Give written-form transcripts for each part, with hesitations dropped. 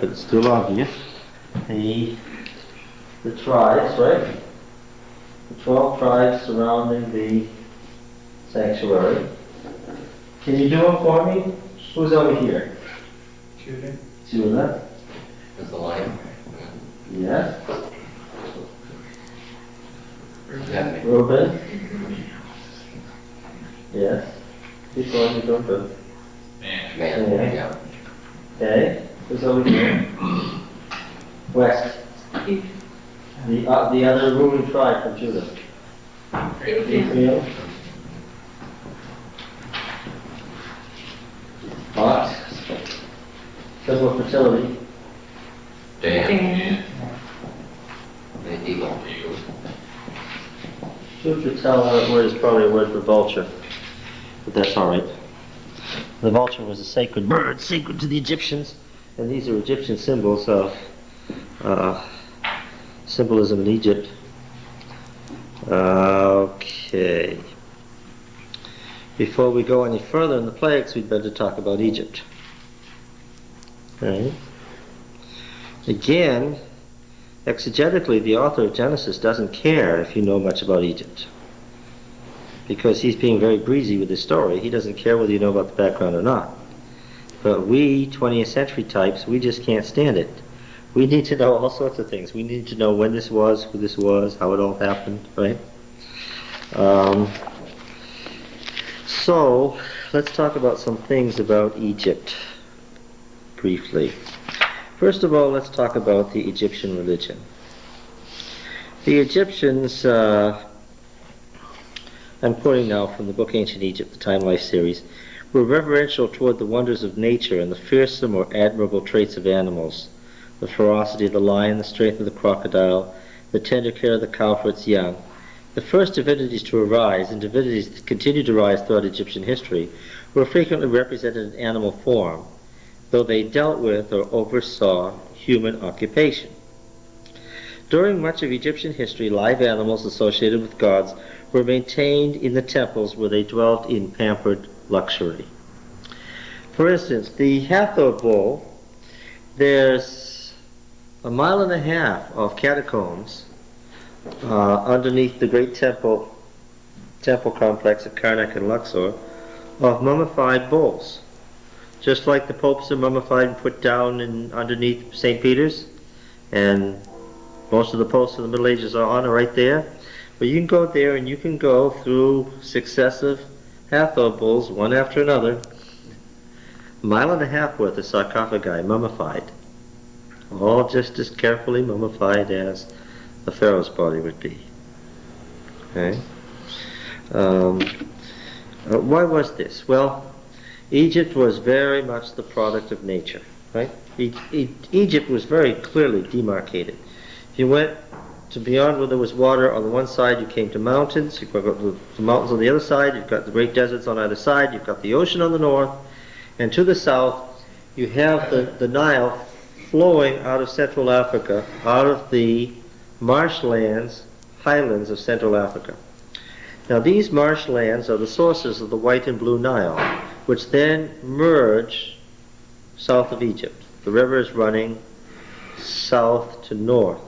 It's still obvious. The tribes, right? The 12 tribes surrounding the sanctuary. Can you do them for me? Who's over here? Judah. Judah. Is the lion? Yes. Yeah. Reuben. Yes. Keep going, you're doing good. Man. Yeah. Okay. Who's over here? West. The other ruling tribe from Judah. Ephraim. Ox. Symbol of fertility. Dan. The eagle. Truth to tell, that word is probably a word for vulture, but that's all right. The vulture was a sacred bird, sacred to the Egyptians, and these are Egyptian symbols of symbolism in Egypt. Okay. Before we go any further in the plagues, we'd better talk about Egypt. Okay. Again, exegetically, the author of Genesis doesn't care if you know much about Egypt, because he's being very breezy with his story. He doesn't care whether you know about the background or not. But we, 20th century types, we just can't stand it. We need to know all sorts of things. We need to know when this was, who this was, how it all happened, right? So, let's talk about some things about Egypt, briefly. First of all, let's talk about the Egyptian religion. The Egyptians, I'm quoting now from the book Ancient Egypt, the Time Life series, were reverential toward the wonders of nature and the fearsome or admirable traits of animals, the ferocity of the lion, the strength of the crocodile, the tender care of the cow for its young. The first divinities to arise, and divinities that continue to rise throughout Egyptian history, were frequently represented in animal form, though they dealt with or oversaw human occupation. During much of Egyptian history, live animals associated with gods were maintained in the temples where they dwelt in pampered luxury. For instance, the Hathor bull, there's 1.5 miles of catacombs underneath the great temple complex of Karnak and Luxor of mummified bulls. Just like the popes are mummified and put down underneath St. Peter's, and most of the popes of the Middle Ages are right there. But you can go there and you can go through successive Hathor bulls, one after another, 1.5 miles worth of sarcophagi, mummified. All just as carefully mummified as the pharaoh's body would be. Okay. Why was this? Well, Egypt was very much the product of nature, right? Egypt was very clearly demarcated. If you went to beyond where there was water on the one side, you came to mountains. You've got the mountains on the other side. You've got the great deserts on either side. You've got the ocean on the north. And to the south, you have the Nile flowing out of Central Africa, out of the marshlands, highlands of Central Africa. Now these marshlands are the sources of the White and Blue Nile, which then merge south of Egypt. The river is running south to north.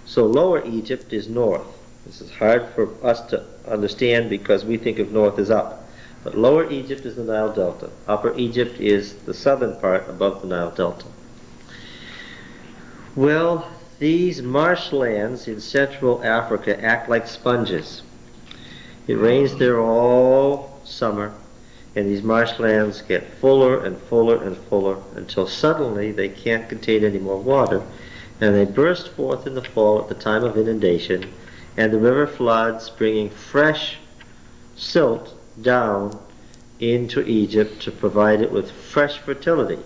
So Lower Egypt is north. This is hard for us to understand because we think of north as up. But Lower Egypt is the Nile Delta. Upper Egypt is the southern part above the Nile Delta. Well, these marshlands in Central Africa act like sponges. It rains there all summer, and these marshlands get fuller and fuller and fuller until suddenly they can't contain any more water, and they burst forth in the fall at the time of inundation, and the river floods, bringing fresh silt down into Egypt to provide it with fresh fertility.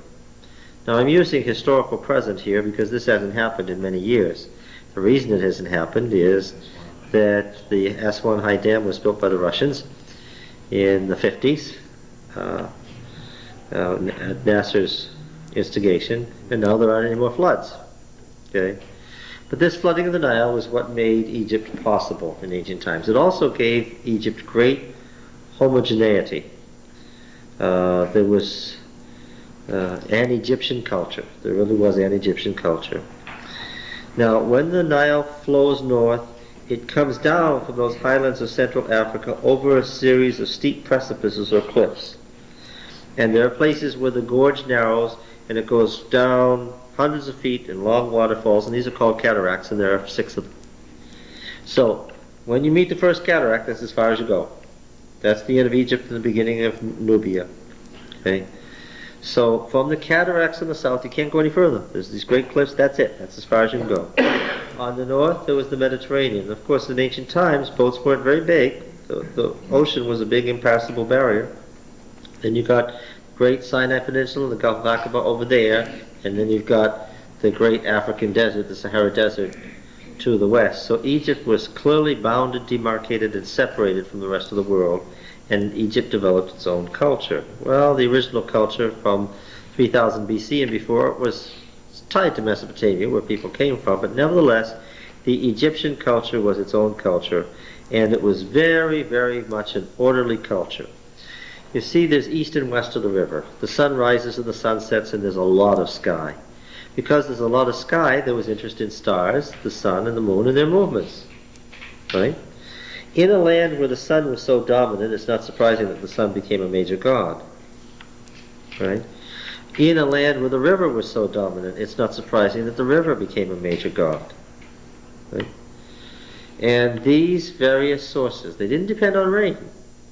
Now I'm using historical present here because this hasn't happened in many years. The reason it hasn't happened is that the Aswan High Dam was built by the Russians in the 50s at Nasser's instigation, and now there aren't any more floods. Okay? But this flooding of the Nile was what made Egypt possible in ancient times. It also gave Egypt great homogeneity. There was and Egyptian culture. There really was an Egyptian culture. Now, when the Nile flows north, it comes down from those highlands of Central Africa over a series of steep precipices or cliffs. And there are places where the gorge narrows and it goes down hundreds of feet in long waterfalls, and these are called cataracts, and there are 6 of them. So, when you meet the first cataract, that's as far as you go. That's the end of Egypt and the beginning of Nubia. Okay? So, from the cataracts in the south, you can't go any further. There's these great cliffs, that's it. That's as far as you can go. On the north, there was the Mediterranean. Of course, in ancient times, boats weren't very big. The ocean was a big impassable barrier. Then you've got Great Sinai Peninsula, the Gulf of Aqaba over there, and then you've got the great African desert, the Sahara Desert, to the west. So Egypt was clearly bounded, demarcated, and separated from the rest of the world, and Egypt developed its own culture. Well, the original culture from 3000 BC and before was tied to Mesopotamia, where people came from, but nevertheless, the Egyptian culture was its own culture, and it was very, very much an orderly culture. You see, there's east and west of the river. The sun rises and the sun sets, and there's a lot of sky. Because there's a lot of sky, there was interest in stars, the sun and the moon, and their movements. Right? In a land where the sun was so dominant, it's not surprising that the sun became a major god. Right? In a land where the river was so dominant, it's not surprising that the river became a major god. Right? And these various sources, they didn't depend on rain.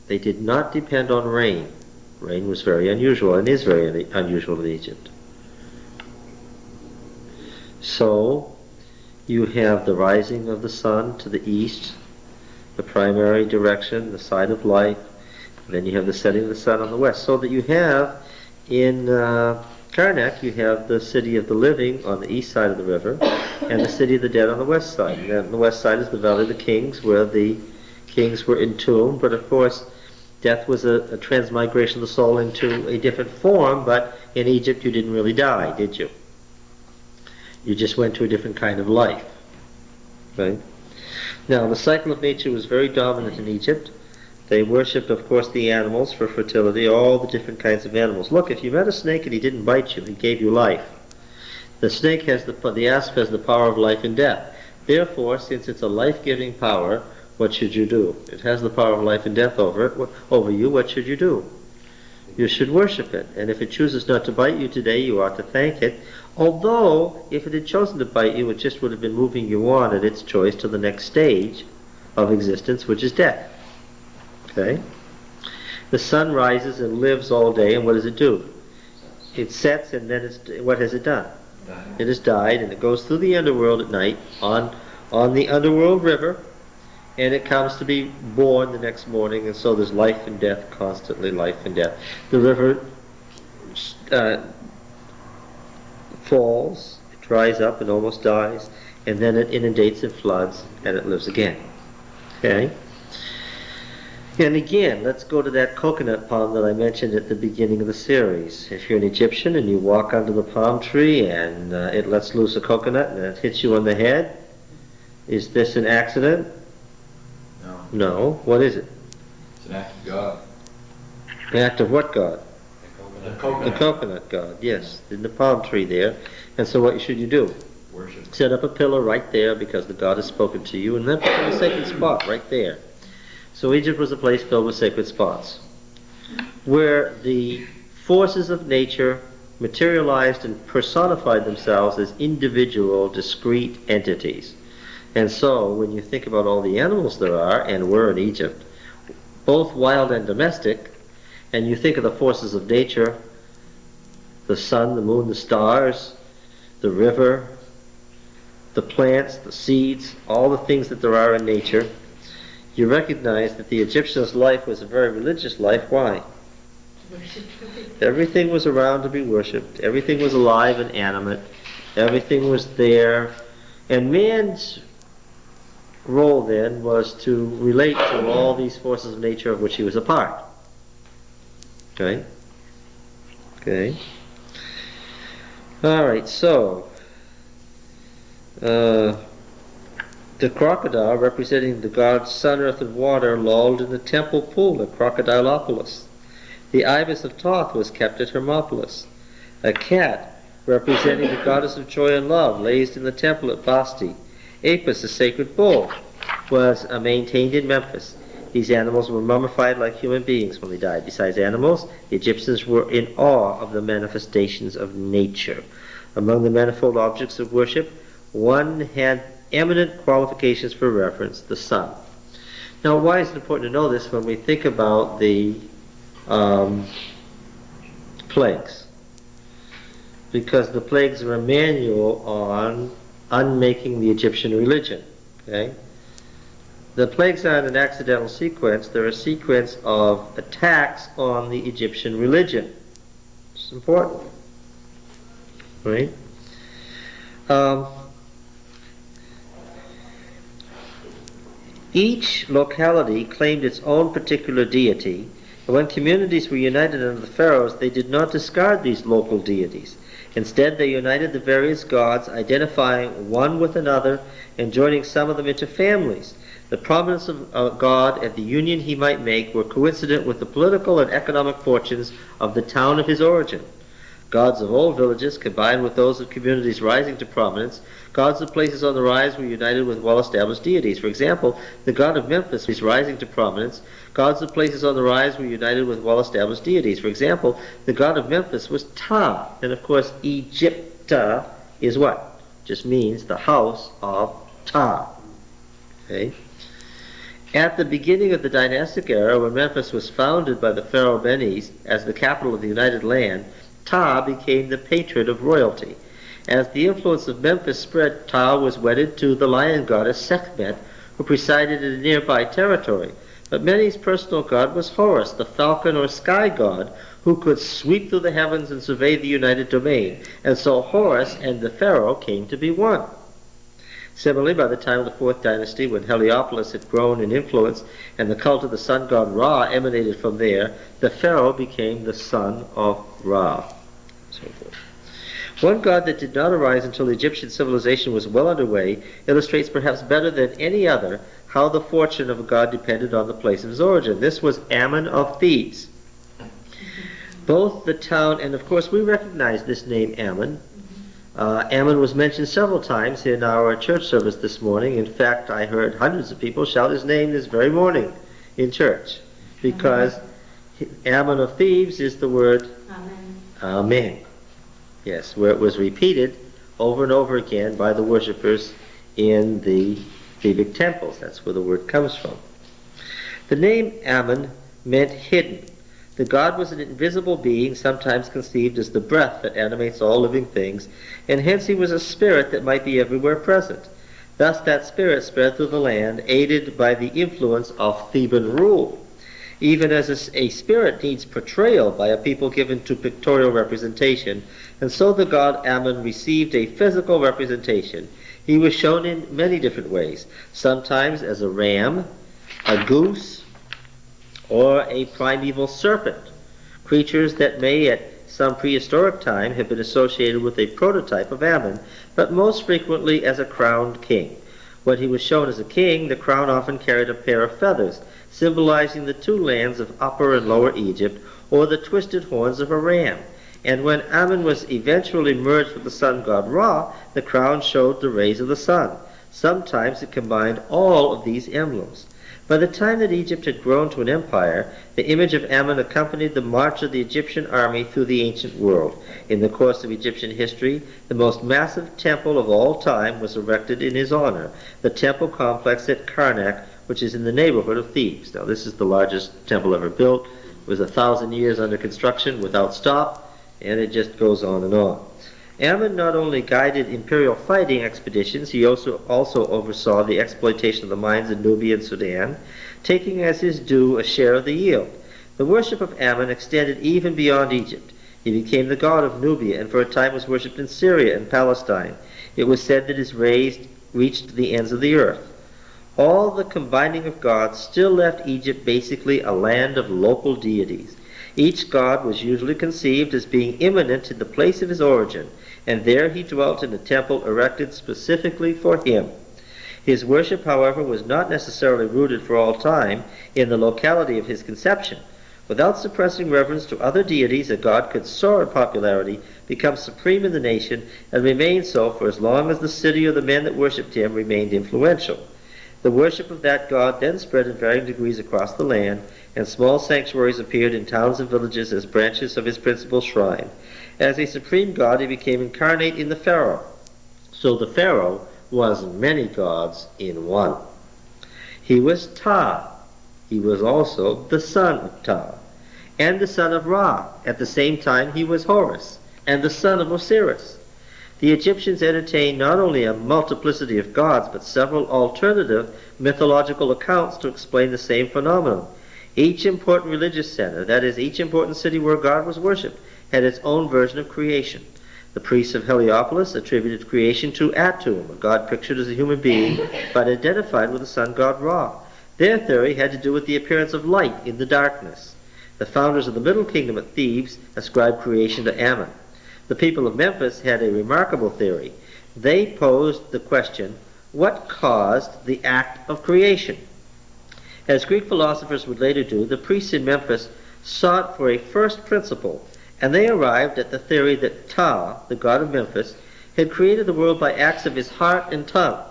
They did not depend on rain. Rain was very unusual and is very unusual in Egypt. So, you have the rising of the sun to the east, the primary direction, the side of life, and then you have the setting of the sun on the west. So that you have, in Karnak, you have the city of the living on the east side of the river, and the city of the dead on the west side. And on the west side is the Valley of the Kings, where the kings were entombed, but of course, death was a transmigration of the soul into a different form, but in Egypt you didn't really die, did you? You just went to a different kind of life. Right? Now, the cycle of nature was very dominant in Egypt. They worshipped, of course, the animals for fertility, all the different kinds of animals. Look, if you met a snake and he didn't bite you, he gave you life. The snake has the asp has the power of life and death. Therefore, since it's a life-giving power, what should you do? It has the power of life and death over you. What should you do? You should worship it. And if it chooses not to bite you today, you ought to thank it. Although, if it had chosen to bite you, it just would have been moving you on at its choice to the next stage of existence, which is death. Okay? The sun rises and lives all day, and what does it do? It sets, and then what has it done? It has died, and it goes through the underworld at night on the underworld river, and it comes to be born the next morning, and so there's life and death, constantly life and death. The river falls, it dries up and almost dies, and then it inundates and floods, and it lives again. Okay? And again, let's go to that coconut palm that I mentioned at the beginning of the series. If you're an Egyptian and you walk under the palm tree and it lets loose a coconut and it hits you on the head, is this an accident? No. No. What is it? It's an act of God. An act of what God? The The coconut. coconut God, yes. In the palm tree there. And so what should you do? Worship. Set up a pillar right there because the God has spoken to you, and then put in a sacred spot right there. So Egypt was a place filled with sacred spots, where the forces of nature materialized and personified themselves as individual, discrete entities. And so, when you think about all the animals there are, and were in Egypt, both wild and domestic, and you think of the forces of nature, the sun, the moon, the stars, the river, the plants, the seeds, all the things that there are in nature, you recognize that the Egyptian's life was a very religious life. Why? Everything was around to be worshipped. Everything was alive and animate. Everything was there. And man's role then was to relate to all these forces of nature of which he was a part. Okay? Okay. All right, so the crocodile, representing the gods sun, earth, and water, lolled in the temple pool at Crocodilopolis. The ibis of Thoth was kept at Hermopolis. A cat, representing the goddess of joy and love, raised in the temple at Basti. Apis, a sacred bull, was maintained in Memphis. These animals were mummified like human beings when they died. Besides animals, the Egyptians were in awe of the manifestations of nature. Among the manifold objects of worship, one had eminent qualifications for reference, the sun. Now, why is it important to know this when we think about the plagues? Because the plagues are a manual on unmaking the Egyptian religion. Okay? The plagues aren't an accidental sequence. They're a sequence of attacks on the Egyptian religion. It's important. Right? Each locality claimed its own particular deity, and when communities were united under the pharaohs, they did not discard these local deities. Instead, they united the various gods, identifying one with another and joining some of them into families. The prominence of a god and the union he might make were coincident with the political and economic fortunes of the town of his origin. Gods of old villages combined with those of communities rising to prominence. Gods of places on the rise were united with well-established deities. For example, the god of Memphis was rising to prominence. Gods of places on the rise were united with well-established deities. For example, the god of Memphis was Ptah. And of course, Egypta is what? Just means the house of Ptah. Okay? At the beginning of the dynastic era, when Memphis was founded by the pharaoh Menes as the capital of the united land, Ptah became the patron of royalty. As the influence of Memphis spread, Ptah was wedded to the lion goddess Sekhmet, who presided in a nearby territory. But Menes' personal god was Horus, the falcon or sky god, who could sweep through the heavens and survey the united domain. And so Horus and the pharaoh came to be one. Similarly, by the time of the 4th dynasty, when Heliopolis had grown in influence and the cult of the sun god Ra emanated from there, the pharaoh became the son of Ra. So forth. One god that did not arise until Egyptian civilization was well underway illustrates perhaps better than any other how the fortune of a god depended on the place of his origin. This was Ammon of Thebes. Both the town, and of course we recognize this name Ammon. Ammon was mentioned several times in our church service this morning. In fact, I heard hundreds of people shout his name this very morning in church, because Ammon of Thebes is the word Amen. Amen. Yes, where it was repeated over and over again by the worshippers in the Thebic temples. That's where the word comes from. The name Ammon meant hidden. The god was an invisible being, sometimes conceived as the breath that animates all living things, and hence he was a spirit that might be everywhere present. Thus that spirit spread through the land, aided by the influence of Theban rule. Even as a spirit needs portrayal by a people given to pictorial representation, and so the god Ammon received a physical representation. He was shown in many different ways, sometimes as a ram, a goose, or a primeval serpent, creatures that may at some prehistoric time have been associated with a prototype of Ammon, but most frequently as a crowned king. When he was shown as a king, the crown often carried a pair of feathers, symbolizing the two lands of Upper and Lower Egypt, or the twisted horns of a ram. And when Ammon was eventually merged with the sun god Ra, the crown showed the rays of the sun. Sometimes it combined all of these emblems. By the time that Egypt had grown to an empire, the image of Ammon accompanied the march of the Egyptian army through the ancient world. In the course of Egyptian history, the most massive temple of all time was erected in his honor, the temple complex at Karnak, which is in the neighborhood of Thebes. Now, this is the largest temple ever built. It was 1,000 years under construction without stop, and it just goes on and on. Ammon not only guided imperial fighting expeditions, he also oversaw the exploitation of the mines in Nubia and Sudan, taking as his due a share of the yield. The worship of Ammon extended even beyond Egypt. He became the god of Nubia and for a time was worshipped in Syria and Palestine. It was said that his rays reached the ends of the earth. All the combining of gods still left Egypt basically a land of local deities. Each god was usually conceived as being immanent in the place of his origin, and there he dwelt in a temple erected specifically for him. His worship, however, was not necessarily rooted for all time in the locality of his conception. Without suppressing reverence to other deities, a god could soar in popularity, become supreme in the nation, and remain so for as long as the city or the men that worshipped him remained influential. The worship of that god then spread in varying degrees across the land, and small sanctuaries appeared in towns and villages as branches of his principal shrine. As a supreme god, he became incarnate in the pharaoh. So the pharaoh was many gods in one. He was Ptah. He was also the son of Ptah, and the son of Ra. At the same time, he was Horus, and the son of Osiris. The Egyptians entertained not only a multiplicity of gods, but several alternative mythological accounts to explain the same phenomenon. Each important religious center, that is, each important city where God was worshipped, had its own version of creation. The priests of Heliopolis attributed creation to Atum, a god pictured as a human being, but identified with the sun god Ra. Their theory had to do with the appearance of light in the darkness. The founders of the Middle Kingdom at Thebes ascribed creation to Ammon. The people of Memphis had a remarkable theory. They posed the question, what caused the act of creation? As Greek philosophers would later do, the priests in Memphis sought for a first principle, and they arrived at the theory that Ptah, the god of Memphis, had created the world by acts of his heart and tongue.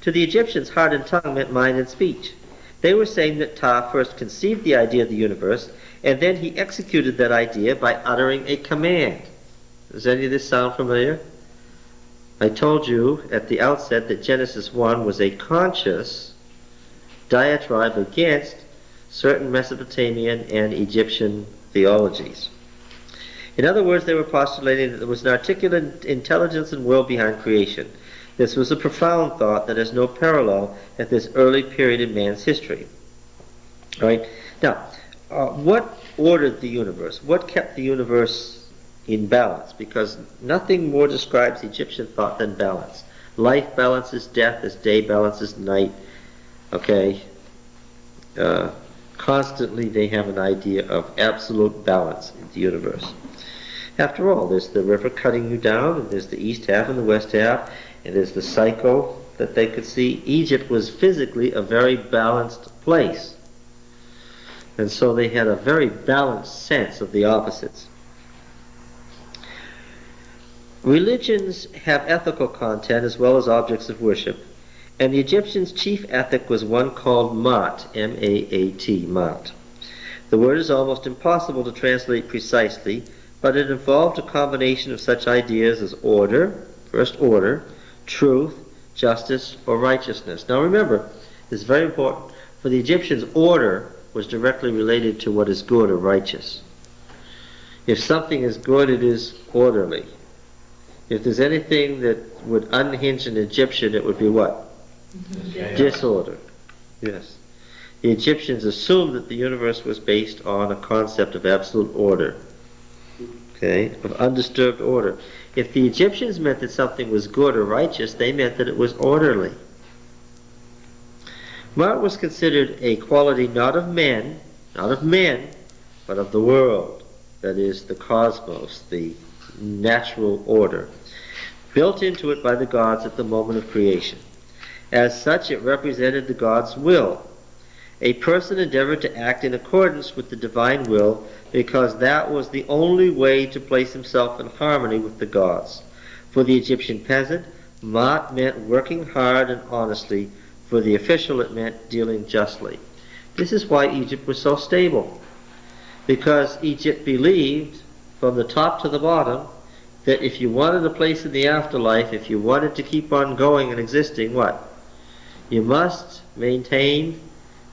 To the Egyptians, heart and tongue meant mind and speech. They were saying that Ptah first conceived the idea of the universe, and then he executed that idea by uttering a command. Does any of this sound familiar? I told you at the outset that Genesis 1 was a conscious diatribe against certain Mesopotamian and Egyptian theologies. In other words, they were postulating that there was an articulate intelligence and will behind creation. This was a profound thought that has no parallel at this early period in man's history. All right? Now, what ordered the universe? What kept the universe in balance? Because nothing more describes Egyptian thought than balance. Life balances death as day balances night. Okay? Constantly they have an idea of absolute balance in the universe. After all, there's the river cutting you down, and there's the east half and the west half, and there's the cycle that they could see. Egypt was physically a very balanced place. And so they had a very balanced sense of the opposites. Religions have ethical content as well as objects of worship, and the Egyptians' chief ethic was one called Maat, M-A-A-T, Maat. The word is almost impossible to translate precisely, but it involved a combination of such ideas as order, first order, truth, justice, or righteousness. Now remember, this is very important. For the Egyptians, order was directly related to what is good or righteous. If something is good, it is orderly. If there's anything that would unhinge an Egyptian, it would be what? Disorder. Yes. The Egyptians assumed that the universe was based on a concept of absolute order. Okay, of undisturbed order. If the Egyptians meant that something was good or righteous, they meant that it was orderly. Maat was considered a quality not of men, but of the world. That is, the cosmos, the natural order, built into it by the gods at the moment of creation. As such, it represented the God's will. A person endeavored to act in accordance with the divine will because that was the only way to place himself in harmony with the gods. For the Egyptian peasant, Maat meant working hard and honestly. For the official, it meant dealing justly. This is why Egypt was so stable. Because Egypt believed, from the top to the bottom, that if you wanted a place in the afterlife, if you wanted to keep on going and existing, what? You must maintain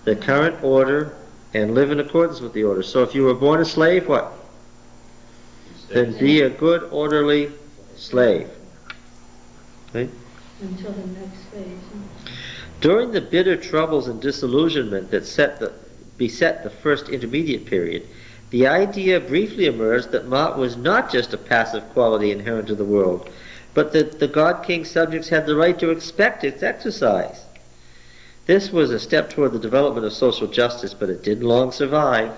the current order and live in accordance with the order. So if you were born a slave, what? Then be a good, orderly slave. Okay? Until the next phase. During the bitter troubles and disillusionment that beset the first intermediate period, the idea briefly emerged that Maat was not just a passive quality inherent to the world, but that the god-king subjects had the right to expect its exercise. This was a step toward the development of social justice, but it didn't long survive.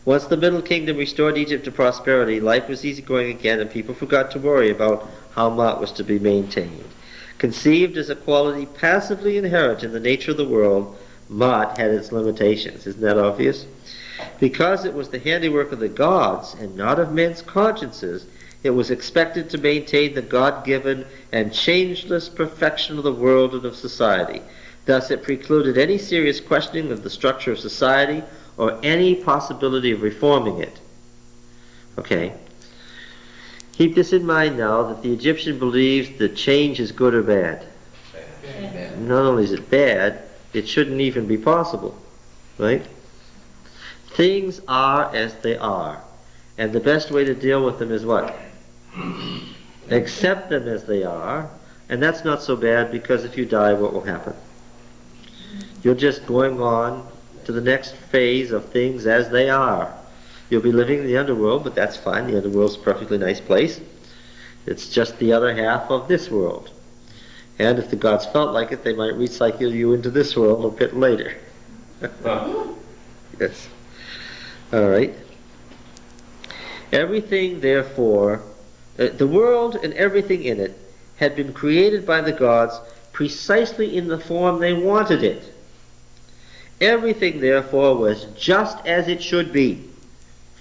Once the Middle Kingdom restored Egypt to prosperity, life was easygoing again, and people forgot to worry about how Maat was to be maintained. Conceived as a quality passively inherent in the nature of the world, Maat had its limitations. Isn't that obvious? Because it was the handiwork of the gods and not of men's consciences, it was expected to maintain the God-given and changeless perfection of the world and of society. Thus it precluded any serious questioning of the structure of society or any possibility of reforming it. Okay. Keep this in mind now, that the Egyptian believes that change is good or bad. Bad. Not only is it bad, it shouldn't even be possible. Right? Things are as they are. And the best way to deal with them is what? Accept them as they are. And that's not so bad, because if you die, what will happen? You're just going on to the next phase of things as they are. You'll be living in the underworld, but that's fine. The underworld's a perfectly nice place. It's just the other half of this world. And if the gods felt like it, they might recycle you into this world a bit later. Yes. All right. Everything, therefore, the world and everything in it had been created by the gods precisely in the form they wanted it. Everything, therefore, was just as it should be.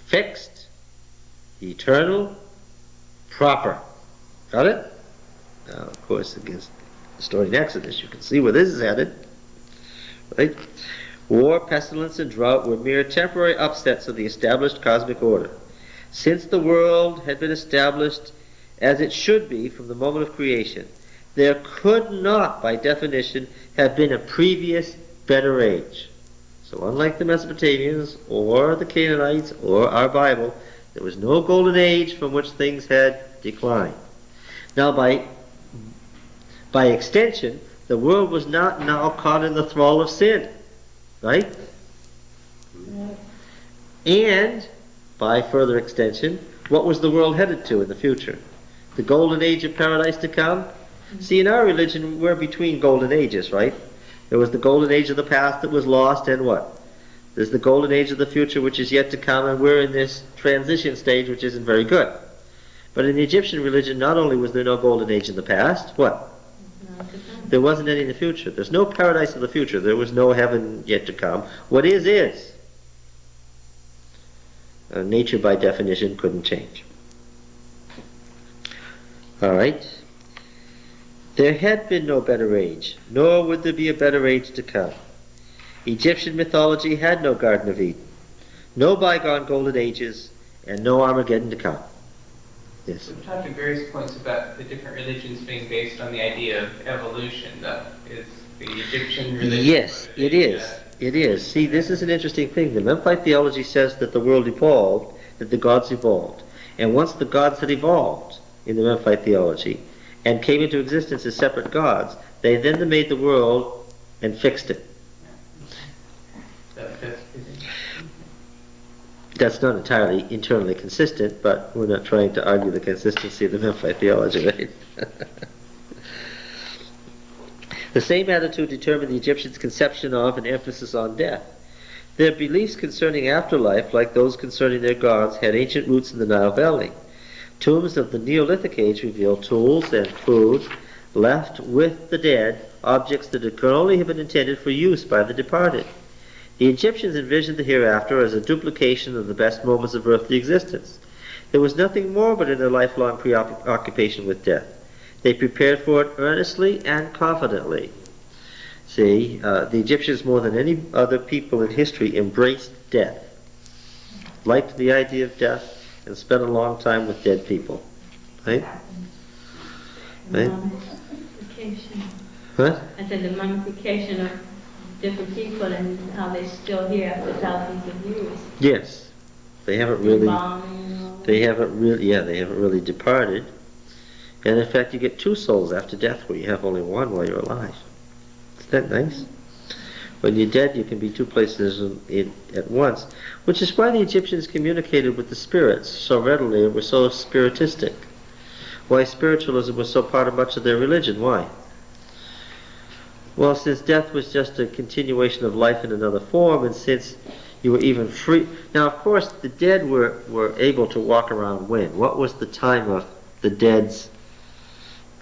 Fixed, eternal, proper. Got it? Now, of course, against the story in Exodus, you can see where this is headed. Right? War, pestilence, and drought were mere temporary upsets of the established cosmic order. Since the world had been established as it should be from the moment of creation, there could not, by definition, have been a previous better age. So unlike the Mesopotamians or the Canaanites or our Bible, there was no golden age from which things had declined. Now by extension, the world was not now caught in the thrall of sin. Right? And, by further extension, what was the world headed to in the future? The golden age of paradise to come? See, in our religion, we're between golden ages, right? There was the golden age of the past that was lost, and what? There's the golden age of the future which is yet to come, and we're in this transition stage which isn't very good. But in the Egyptian religion, not only was there no golden age in the past, what? There wasn't any in the future. There's no paradise in the future. There was no heaven yet to come. What is. Nature, by definition, couldn't change. All right. There had been no better age, nor would there be a better age to come. Egyptian mythology had no Garden of Eden, no bygone golden ages, and no Armageddon to come. Yes. We've talked at various points about the different religions being based on the idea of evolution, though. Is the Egyptian religion... Yes, it is. It is. See, this is an interesting thing. The Memphite theology says that the world evolved, that the gods evolved. And once the gods had evolved in the Memphite theology and came into existence as separate gods, they then made the world and fixed it. That's not entirely internally consistent, but we're not trying to argue the consistency of the Memphite theology, right? The same attitude determined the Egyptians' conception of and emphasis on death. Their beliefs concerning afterlife, like those concerning their gods, had ancient roots in the Nile Valley. Tombs of the Neolithic age reveal tools and food left with the dead, objects that could only have been intended for use by the departed. The Egyptians envisioned the hereafter as a duplication of the best moments of earthly existence. There was nothing morbid in their lifelong preoccupation with death. They prepared for it earnestly and confidently. See, the Egyptians, more than any other people in history, embraced death, liked the idea of death, and spent a long time with dead people. Right? Right? Mummification. What? I said the mummification of different people and how they're still here after thousands of years. Yes. They haven't really... Embalming. They haven't really departed. And in fact, you get two souls after death, where you have only one while you're alive. Isn't that nice? When you're dead, you can be two places at once, which is why the Egyptians communicated with the spirits so readily and were so spiritistic. Why spiritualism was so part of much of their religion. Why? Well, since death was just a continuation of life in another form, and since you were even free... Now, of course, the dead were able to walk around when? What was the time of the dead's...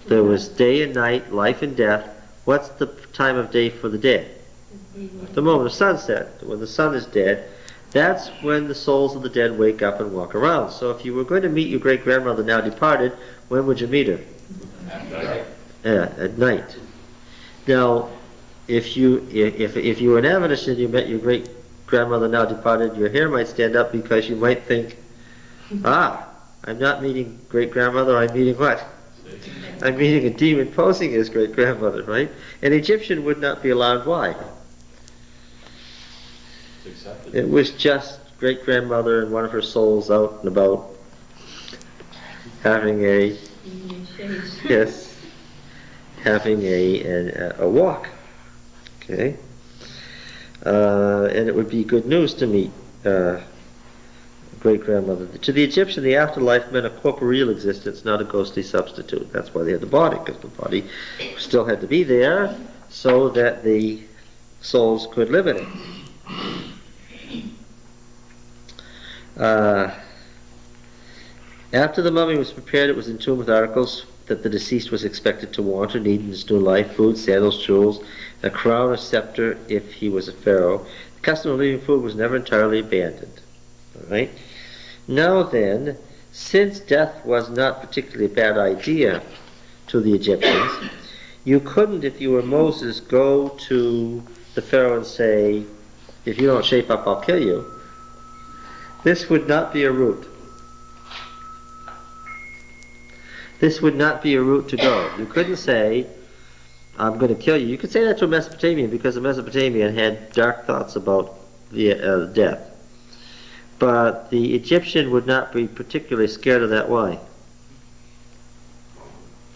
There was day and night, life and death. What's the time of day for the dead? The moment of sunset. When the sun is dead, That's when the souls of the dead wake up and walk around. So if you were going to meet your great-grandmother now departed, when would you meet her? Yeah, at night. Now, if you were an Adventist and you met your great-grandmother now departed, your hair might stand up because you might think, I'm not meeting great-grandmother, I'm meeting what? I'm meeting a demon posing as great-grandmother, right? An Egyptian would not be allowed. Why? It was just great-grandmother and one of her souls out and about having having a walk. Okay? And it would be good news to meet great-grandmother. To the Egyptian, the afterlife meant a corporeal existence, not a ghostly substitute. That's why they had the body, because the body still had to be there so that the souls could live in it. After the mummy was prepared, it was entombed with articles that the deceased was expected to want or need in his new life: food, sandals, jewels, a crown or scepter if he was a pharaoh. The custom of leaving food was never entirely abandoned. All right? Now then, since death was not particularly a bad idea to the Egyptians, you couldn't, if you were Moses, go to the pharaoh and say, if you don't shape up, I'll kill you. This would not be a route. This would not be a route to go. You couldn't say, I'm going to kill you. You could say that to a Mesopotamian because a Mesopotamian had dark thoughts about the death. But the Egyptian would not be particularly scared of that. Why?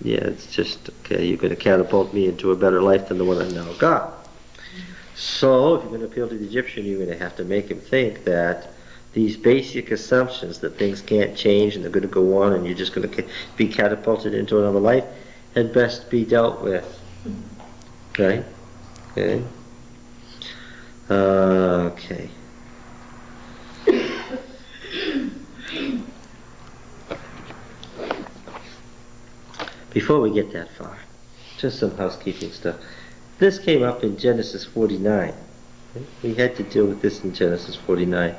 Yeah, it's just, okay, you're going to catapult me into a better life than the one I've now got. So, if you're going to appeal to the Egyptian, you're going to have to make him think that these basic assumptions that things can't change and they're going to go on and you're just going to be catapulted into another life had best be dealt with. Right? Okay. Okay. Before we get that far, just some housekeeping stuff. This came up in Genesis 49. We had to deal with this in Genesis 49.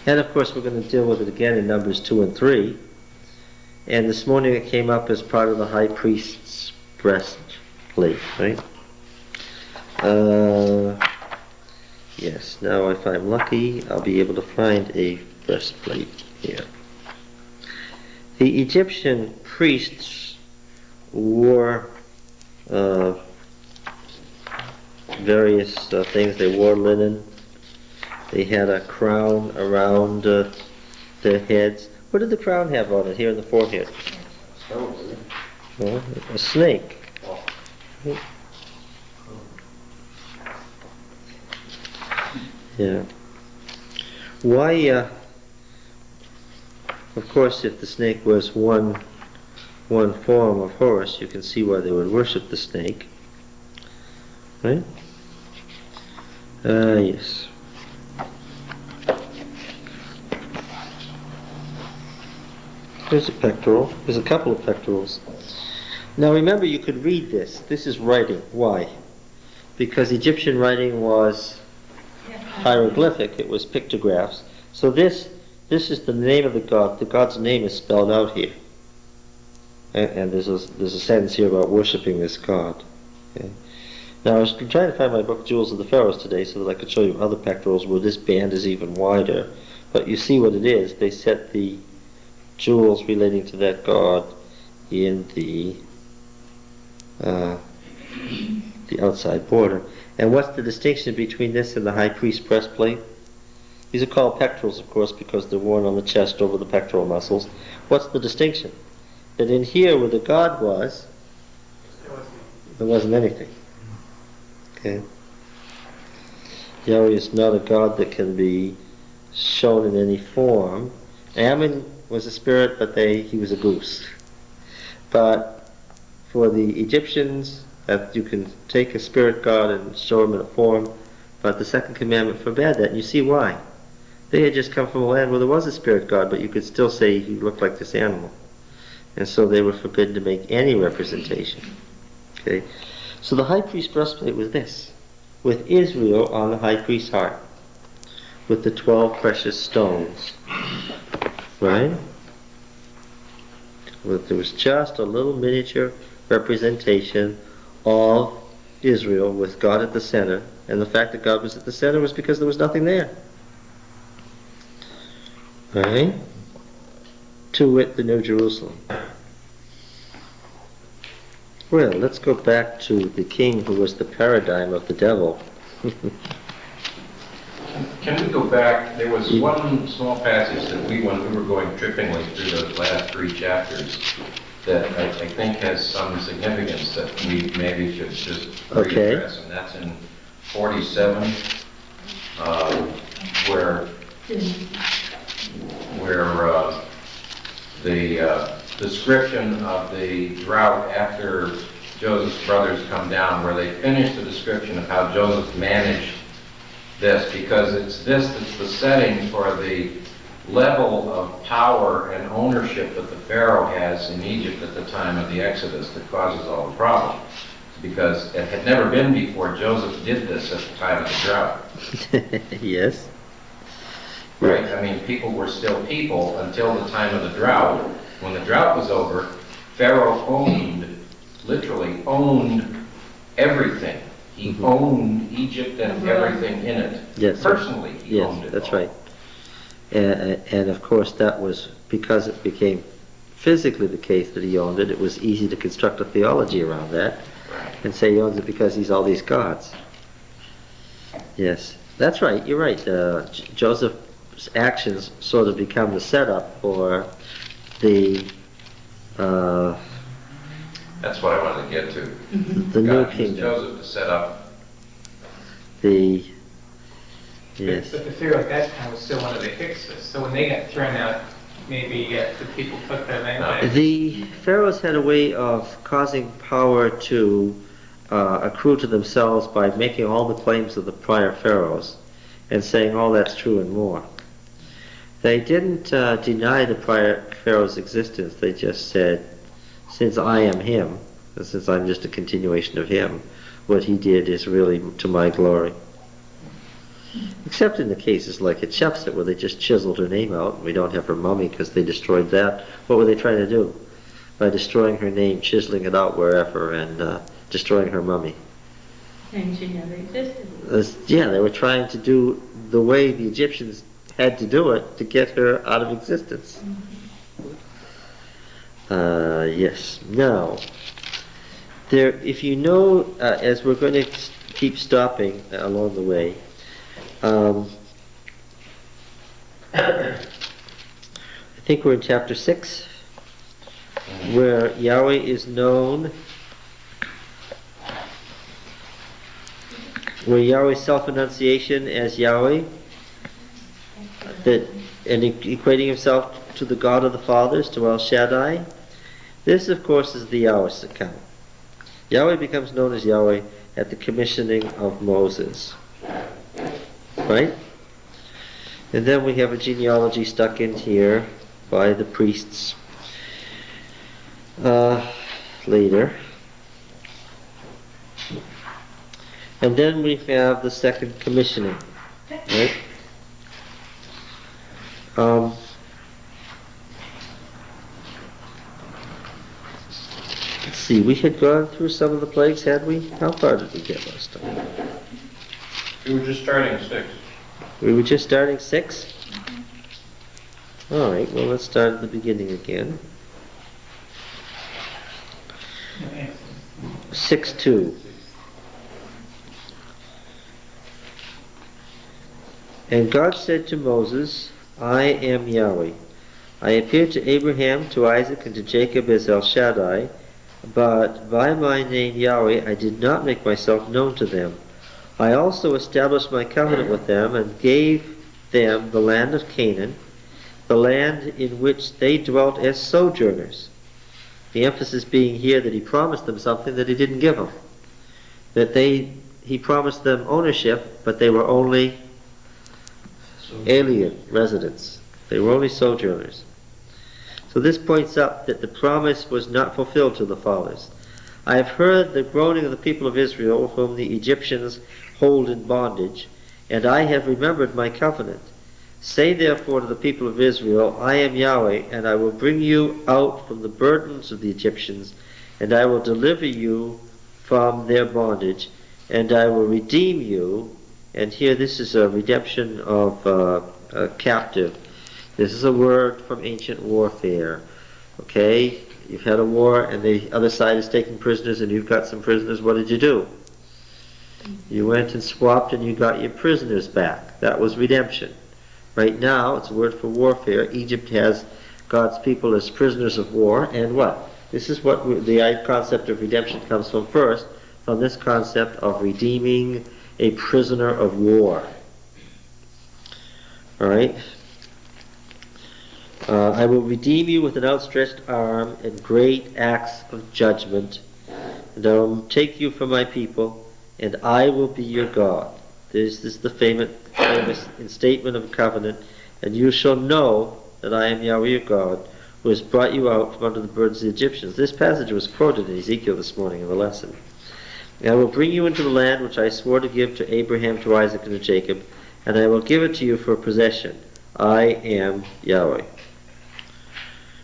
And of course we're going to deal with it again in Numbers 2 and 3. And this morning it came up as part of the high priest's breastplate, right? Yes, now if I'm lucky, I'll be able to find a breastplate here. The Egyptian priests wore various things. They wore linen. They had a crown around their heads. What did the crown have on it here in the forehead? Well, a snake. Yeah. Why? Of course, if the snake was one form of Horus, you can see why they would worship the snake, right? Yes. There's a pectoral. There's a couple of pectorals. Now remember, you could read this. This is writing. Why? Because Egyptian writing was hieroglyphic. It was pictographs. So this is the name of the god. The god's name is spelled out here. And there's a sentence here about worshiping this god. Okay. Now I was trying to find my book Jewels of the Pharaohs today so that I could show you other pectorals where this band is even wider. But you see what it is. They set the jewels relating to that god in the outside border. And what's the distinction between this and the high priest's breastplate? These are called pectorals, of course, because they're worn on the chest over the pectoral muscles. What's the distinction? That in here where the god was, there wasn't anything. Okay? Yahweh is not a god that can be shown in any form. Ammon was a spirit, but he was a goose. But for the Egyptians, that you can take a spirit god and show him in a form, but the second commandment forbade that, and you see why. They had just come from a land where there was a spirit god, but you could still say he looked like this animal. And so they were forbidden to make any representation. Okay? So the high priest's breastplate was this, with Israel on the high priest's heart. with the 12 precious stones. Right? There was just a little miniature representation of Israel with God at the center, and the fact that God was at the center was because there was nothing there. Right? To wit, the New Jerusalem. Well, let's go back to the king who was the paradigm of the devil. Can we go back? There was one small passage that when we were going trippingly through those last 3 chapters, that I think has some significance that we maybe should just readdress, and that's in 47, where the description of the drought after Joseph's brothers come down, where they finish the description of how Joseph managed this, because it's this that's the setting for the level of power and ownership that the Pharaoh has in Egypt at the time of the Exodus that causes all the problems. Because it had never been before Joseph did this at the time of the drought. Yes. Right? I mean, people were still people until the time of the drought. When the drought was over, Pharaoh literally owned everything. He owned Egypt and everything in it. Yes. Personally, he owned it. Yes, that's all. right. And of course that was because it became physically the case that he owned it. It was easy to construct a theology around that and say he owns it because he's all these gods. Yes, that's right. You're right. Joseph's actions sort of become the setup for the That's what I wanted to get to. the new God used kingdom. Joseph to set up. Yes. But the Pharaoh at that time was still one of the Hyksos, so when they got thrown out, maybe the people took them anyway. The pharaohs had a way of causing power to accrue to themselves by making all the claims of the prior pharaohs and saying all that's true and more. They didn't deny the prior pharaoh's existence. They just said, since I am him, and since I'm just a continuation of him, what he did is really to my glory. Except in the cases like Hatshepsut, where they just chiseled her name out, and we don't have her mummy because they destroyed that. What were they trying to do? By destroying her name, chiseling it out wherever, and destroying her mummy. And she never existed. They were trying to do the way the Egyptians had to do it to get her out of existence. Yes. Now, if you know, as we're going to keep stopping along the way, I think we're in chapter 6, where Yahweh is known, where Yahweh's self-enunciation as Yahweh, and equating himself to the God of the fathers, to El Shaddai. This, of course, is the Yahweh's account. Yahweh becomes known as Yahweh at the commissioning of Moses. Right? And then we have a genealogy stuck in here by the priests later. And then we have the second commissioning. Right? Let's see, we had gone through some of the plagues, had we? How far did we get last time? We were just starting 6. We were just starting 6? Alright, well let's start at the beginning again. 6:2. And God said to Moses, I am Yahweh. I appeared to Abraham, to Isaac, and to Jacob as El Shaddai, but by my name Yahweh I did not make myself known to them. I also established my covenant with them and gave them the land of Canaan, the land in which they dwelt as sojourners. The emphasis being here that he promised them something that he didn't give them. That he promised them ownership, but they were only alien residents. They were only sojourners. So this points out that the promise was not fulfilled to the fathers. I have heard the groaning of the people of Israel, whom the Egyptians hold in bondage, and I have remembered my covenant. Say therefore to the people of Israel, I am Yahweh, and I will bring you out from the burdens of the Egyptians, and I will deliver you from their bondage, and I will redeem you. And here this is a redemption of a captive. This is a word from ancient warfare. Okay? You've had a war and the other side is taking prisoners and you've got some prisoners. What did you do? You went and swapped and you got your prisoners back. That was redemption. Right now, it's a word for warfare. Egypt has God's people as prisoners of war. And what? This is what the concept of redemption comes from first, from this concept of redeeming a prisoner of war. All right? I will redeem you with an outstretched arm and great acts of judgment, and I will take you for my people, and I will be your God. This is the famous statement of covenant, and you shall know that I am Yahweh your God, who has brought you out from under the burdens of the Egyptians. This passage was quoted in Ezekiel this morning in the lesson. And I will bring you into the land which I swore to give to Abraham, to Isaac, and to Jacob, and I will give it to you for a possession. I am Yahweh.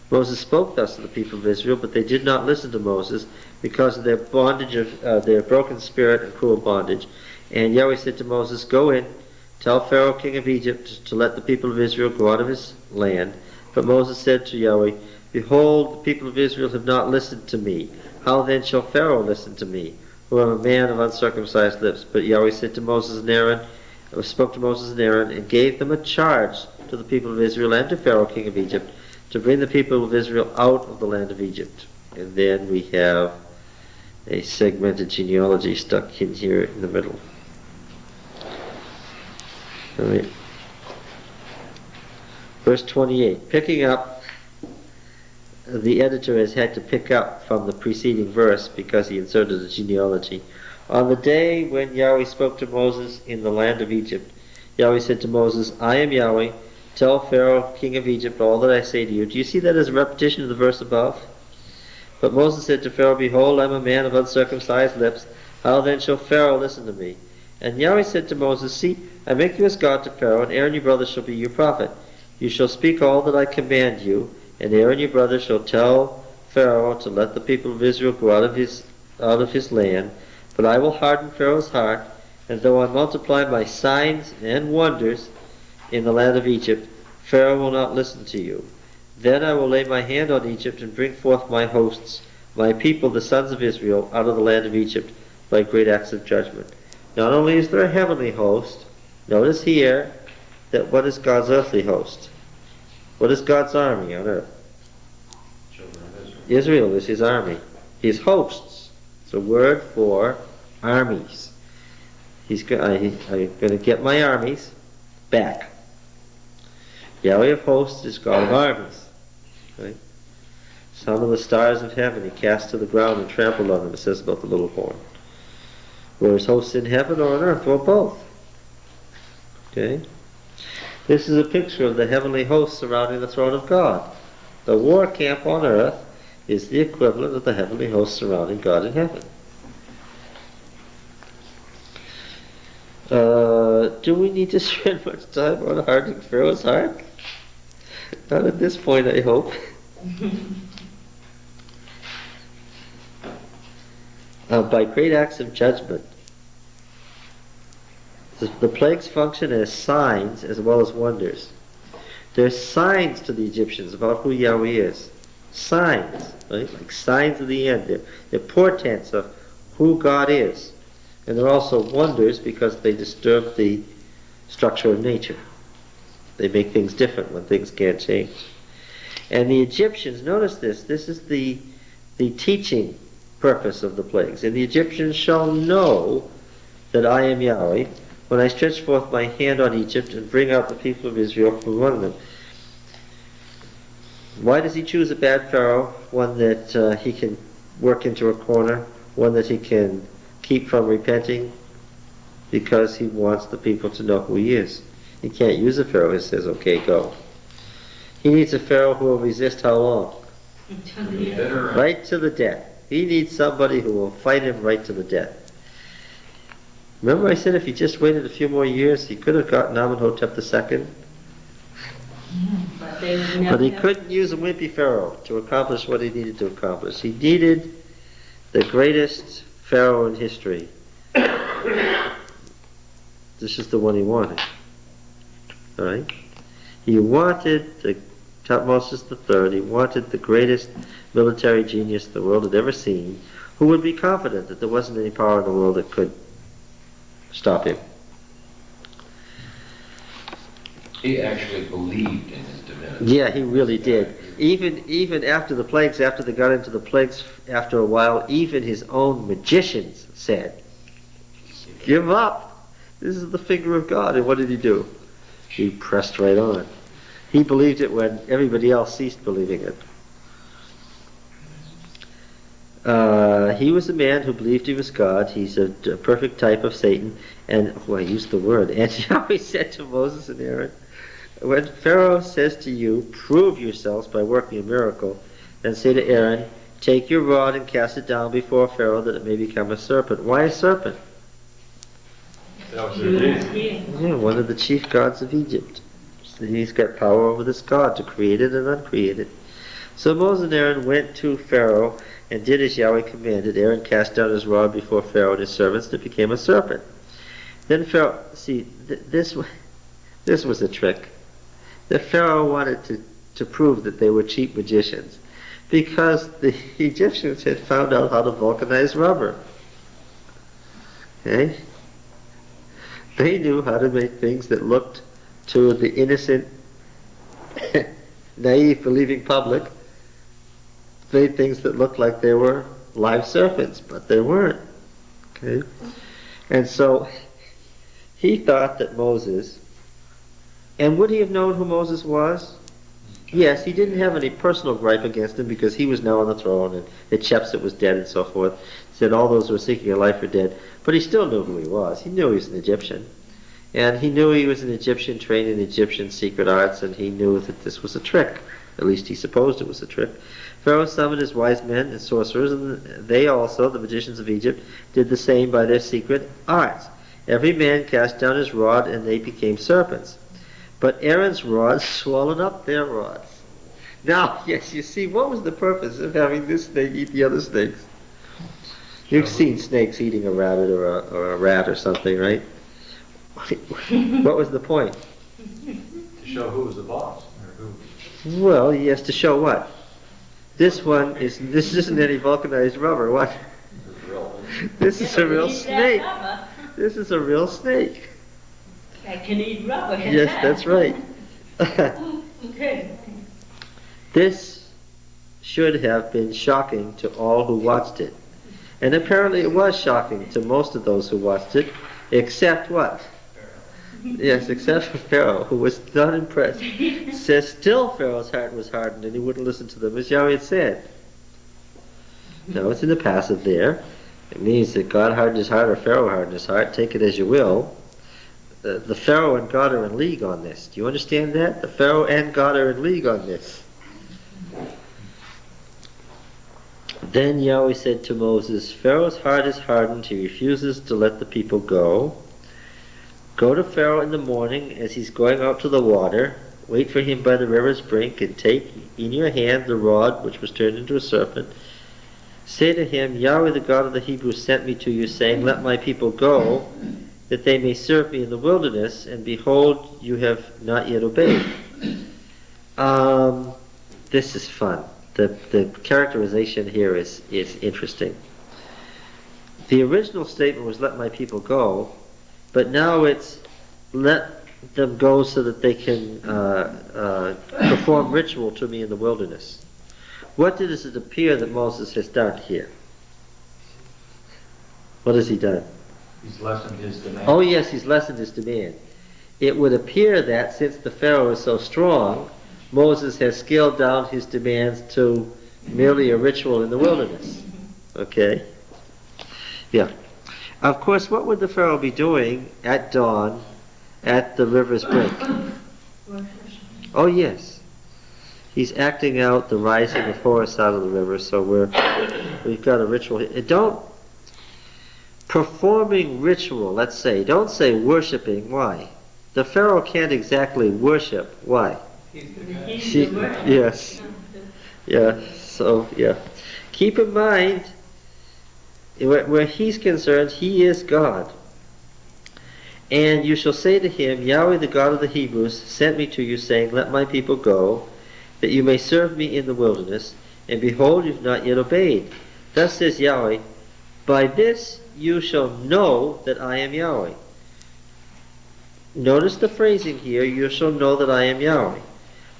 Moses spoke thus to the people of Israel, but they did not listen to Moses because of their bondage, of their broken spirit and cruel bondage. And Yahweh said to Moses, Go in, tell Pharaoh king of Egypt to let the people of Israel go out of his land. But Moses said to Yahweh, Behold, the people of Israel have not listened to me. How then shall Pharaoh listen to me, who am a man of uncircumcised lips? But Yahweh said to Moses and Aaron, spoke to Moses and Aaron, and gave them a charge to the people of Israel and to Pharaoh king of Egypt, to bring the people of Israel out of the land of Egypt. And then we have a segmented genealogy stuck in here in the middle. All right. Verse 28. Picking up, the editor has had to pick up from the preceding verse because he inserted a genealogy. On the day when Yahweh spoke to Moses in the land of Egypt, Yahweh said to Moses, I am Yahweh. Tell Pharaoh, king of Egypt, all that I say to you. Do you see that as a repetition of the verse above? But Moses said to Pharaoh, Behold, I am a man of uncircumcised lips. How then shall Pharaoh listen to me? And Yahweh said to Moses, See, I make you as God to Pharaoh, and Aaron your brother shall be your prophet. You shall speak all that I command you, and Aaron your brother shall tell Pharaoh to let the people of Israel go out of his land. But I will harden Pharaoh's heart, and though I multiply my signs and wonders in the land of Egypt, Pharaoh will not listen to you. Then I will lay my hand on Egypt and bring forth my hosts, my people, the sons of Israel, out of the land of Egypt by great acts of judgment. Not only is there a heavenly host, notice here that what is God's earthly host? What is God's army on earth? Children of Israel. Israel is his army. His hosts. It's a word for armies. I'm going to get my armies back. Yahweh of hosts is God of armies. Right? Some of the stars of heaven he cast to the ground and trampled on them, it says about the little horn. Were his hosts in heaven or on earth, or both? Okay? This is a picture of the heavenly hosts surrounding the throne of God. The war camp on earth is the equivalent of the heavenly hosts surrounding God in heaven. Do we need to spend much time on hardening Pharaoh's heart? Not at this point, I hope. By great acts of judgment. The plagues function as signs as well as wonders. There's signs to the Egyptians about who Yahweh is. Signs, right? Like signs of the end. They're portents of who God is. And they're also wonders because they disturb the structure of nature. They make things different when things can't change. And the Egyptians, notice this is the teaching purpose of the plagues. And the Egyptians shall know that I am Yahweh when I stretch forth my hand on Egypt and bring out the people of Israel from among them. Why does he choose a bad Pharaoh? One that he can work into a corner, one that he can keep from repenting, because he wants the people to know who he is. He can't use a Pharaoh who says, okay, go. He needs a Pharaoh who will resist how long? Right to the death. He needs somebody who will fight him right to the death. Remember I said if he just waited a few more years, he could have gotten Amenhotep II? But they would never But he have- couldn't use a wimpy pharaoh to accomplish what he needed to accomplish. He needed the greatest pharaoh in history. This is the one he wanted. All right? He wanted the Tutmosis III. He wanted the greatest military genius the world had ever seen, who would be confident that there wasn't any power in the world that could stop him. He actually believed in his divinity. Yeah, he really did. Even after the plagues, after they got into the plagues, after a while, even his own magicians said, "Give up. This is the finger of God." And what did he do? He pressed right on. He believed it when everybody else ceased believing it. He was a man who believed he was God. He's a perfect type of Satan. And, I used the word. And Yahweh said to Moses and Aaron, "When Pharaoh says to you, 'Prove yourselves by working a miracle,' then say to Aaron, 'Take your rod and cast it down before Pharaoh that it may become a serpent.'" Why a serpent? That was their deity. Yeah. Yeah, one of the chief gods of Egypt. So he's got power over this god to create it and uncreate it. So Moses and Aaron went to Pharaoh and did as Yahweh commanded. Aaron cast down his rod before Pharaoh and his servants, and it became a serpent. Then Pharaoh, this was a trick. The Pharaoh wanted to prove that they were cheap magicians, because the Egyptians had found out how to vulcanize rubber. Okay? They knew how to make things that looked to the innocent, naive, believing public, made things that looked like they were live serpents, but they weren't. Okay? And so he thought that Moses, and would he have known who Moses was? Yes, he didn't have any personal gripe against him because he was now on the throne and Hatshepsut was dead and so forth. He said all those who were seeking a life were dead. But he still knew who he was. He knew he was an Egyptian. And he knew he was an Egyptian trained in Egyptian secret arts, and he knew that this was a trick. At least he supposed it was a trick. Pharaoh summoned his wise men and sorcerers, and they also, the magicians of Egypt, did the same by their secret arts. Every man cast down his rod, and they became serpents. But Aaron's rods swallowed up their rods. Now, yes, you see, what was the purpose of having this snake eat the other snakes? You've seen snakes eating a rabbit or a rat or something, right? What was the point? To show who was the boss, or who. Well, he has to show what? This isn't any vulcanized rubber. What? This is a real Eat that snake. rubber. This is a real snake. I can eat rubber. Yes, that's right. Okay. This should have been shocking to all who watched it. And apparently it was shocking to most of those who watched it, except what? Yes, except for Pharaoh, who was not impressed. Says still Pharaoh's heart was hardened and he wouldn't listen to them, as Yahweh had said. Now it's in the passive there. It means that God hardened his heart or Pharaoh hardened his heart. Take it as you will. The Pharaoh and God are in league on this. Do you understand that? The Pharaoh and God are in league on this. Then Yahweh said to Moses, "Pharaoh's heart is hardened. He refuses to let the people go. Go to Pharaoh in the morning as he's going out to the water. Wait for him by the river's brink and take in your hand the rod which was turned into a serpent. Say to him, 'Yahweh, the God of the Hebrews, sent me to you, saying, let my people go, that they may serve me in the wilderness, and behold, you have not yet obeyed.'" This is fun. The characterization here is interesting. The original statement was, "Let my people go," but now it's, "Let them go so that they can perform ritual to me in the wilderness." What does it appear that Moses has done here? What has he done? He's lessened his demand. Oh yes, he's lessened his demand. It would appear that since the Pharaoh is so strong, Moses has scaled down his demands to merely a ritual in the wilderness. Okay? Yeah. Of course, what would the Pharaoh be doing at dawn at the river's brink? Oh yes. He's acting out the rising of Horus out of the river, so we've got a ritual here. Don't performing ritual, let's say. Don't say worshiping. Why? The Pharaoh can't exactly worship. Why? He's the God. He's the word. Yes. Yeah, so, yeah. Keep in mind, where he's concerned, he is God. And you shall say to him, Yahweh, the God of the Hebrews, sent me to you, saying, let my people go, that you may serve me in the wilderness. And behold, you have not yet obeyed. Thus says Yahweh, by this you shall know that I am Yahweh. Notice the phrasing here, you shall know that I am Yahweh.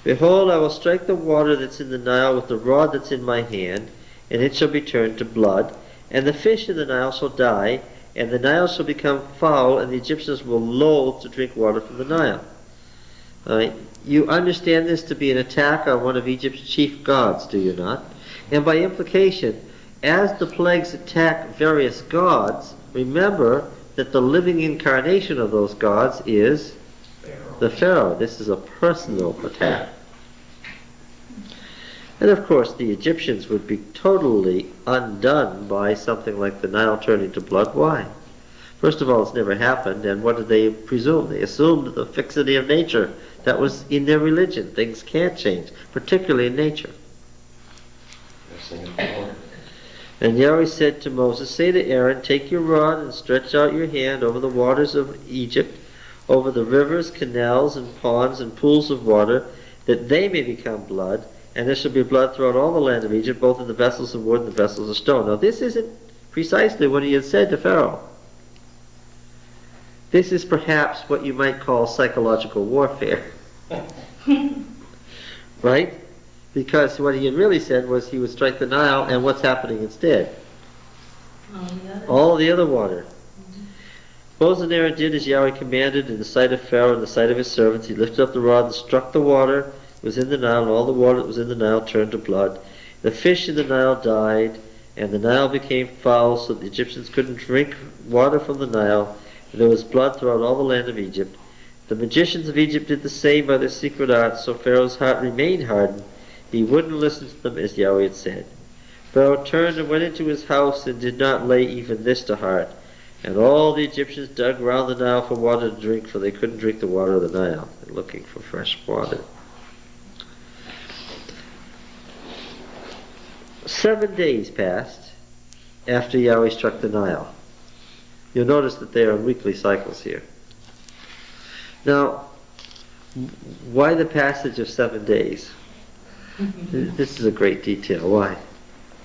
Behold, I will strike the water that's in the Nile with the rod that's in my hand, and it shall be turned to blood, and the fish in the Nile shall die, and the Nile shall become foul, and the Egyptians will loathe to drink water from the Nile. You understand this to be an attack on one of Egypt's chief gods, do you not? And by implication, as the plagues attack various gods, remember that the living incarnation of those gods is the Pharaoh. This is a personal attack. And of course, the Egyptians would be totally undone by something like the Nile turning to blood. Why? First of all, it's never happened, and what did they presume? They assumed the fixity of nature. That was in their religion. Things can't change, particularly in nature. And Yahweh said to Moses, say to Aaron, take your rod and stretch out your hand over the waters of Egypt, over the rivers, canals, and ponds, and pools of water, that they may become blood, and there shall be blood throughout all the land of Egypt, both in the vessels of wood and the vessels of stone. Now this isn't precisely what he had said to Pharaoh. This is perhaps what you might call psychological warfare. Right? Because what he had really said was he would strike the Nile, and what's happening instead? All the other water. Moses and Aaron did as Yahweh commanded in the sight of Pharaoh and the sight of his servants. He lifted up the rod and struck the water that was in the Nile, and all the water that was in the Nile turned to blood. The fish in the Nile died, and the Nile became foul, so that the Egyptians couldn't drink water from the Nile, and there was blood throughout all the land of Egypt. The magicians of Egypt did the same by their secret arts, so Pharaoh's heart remained hardened. He wouldn't listen to them as Yahweh had said. Pharaoh turned and went into his house and did not lay even this to heart. And all the Egyptians dug round the Nile for water to drink, for they couldn't drink the water of the Nile. They're looking for fresh water. 7 days passed after Yahweh struck the Nile. You'll notice that they are in weekly cycles here. Now, why the passage of 7 days? This is a great detail. Why?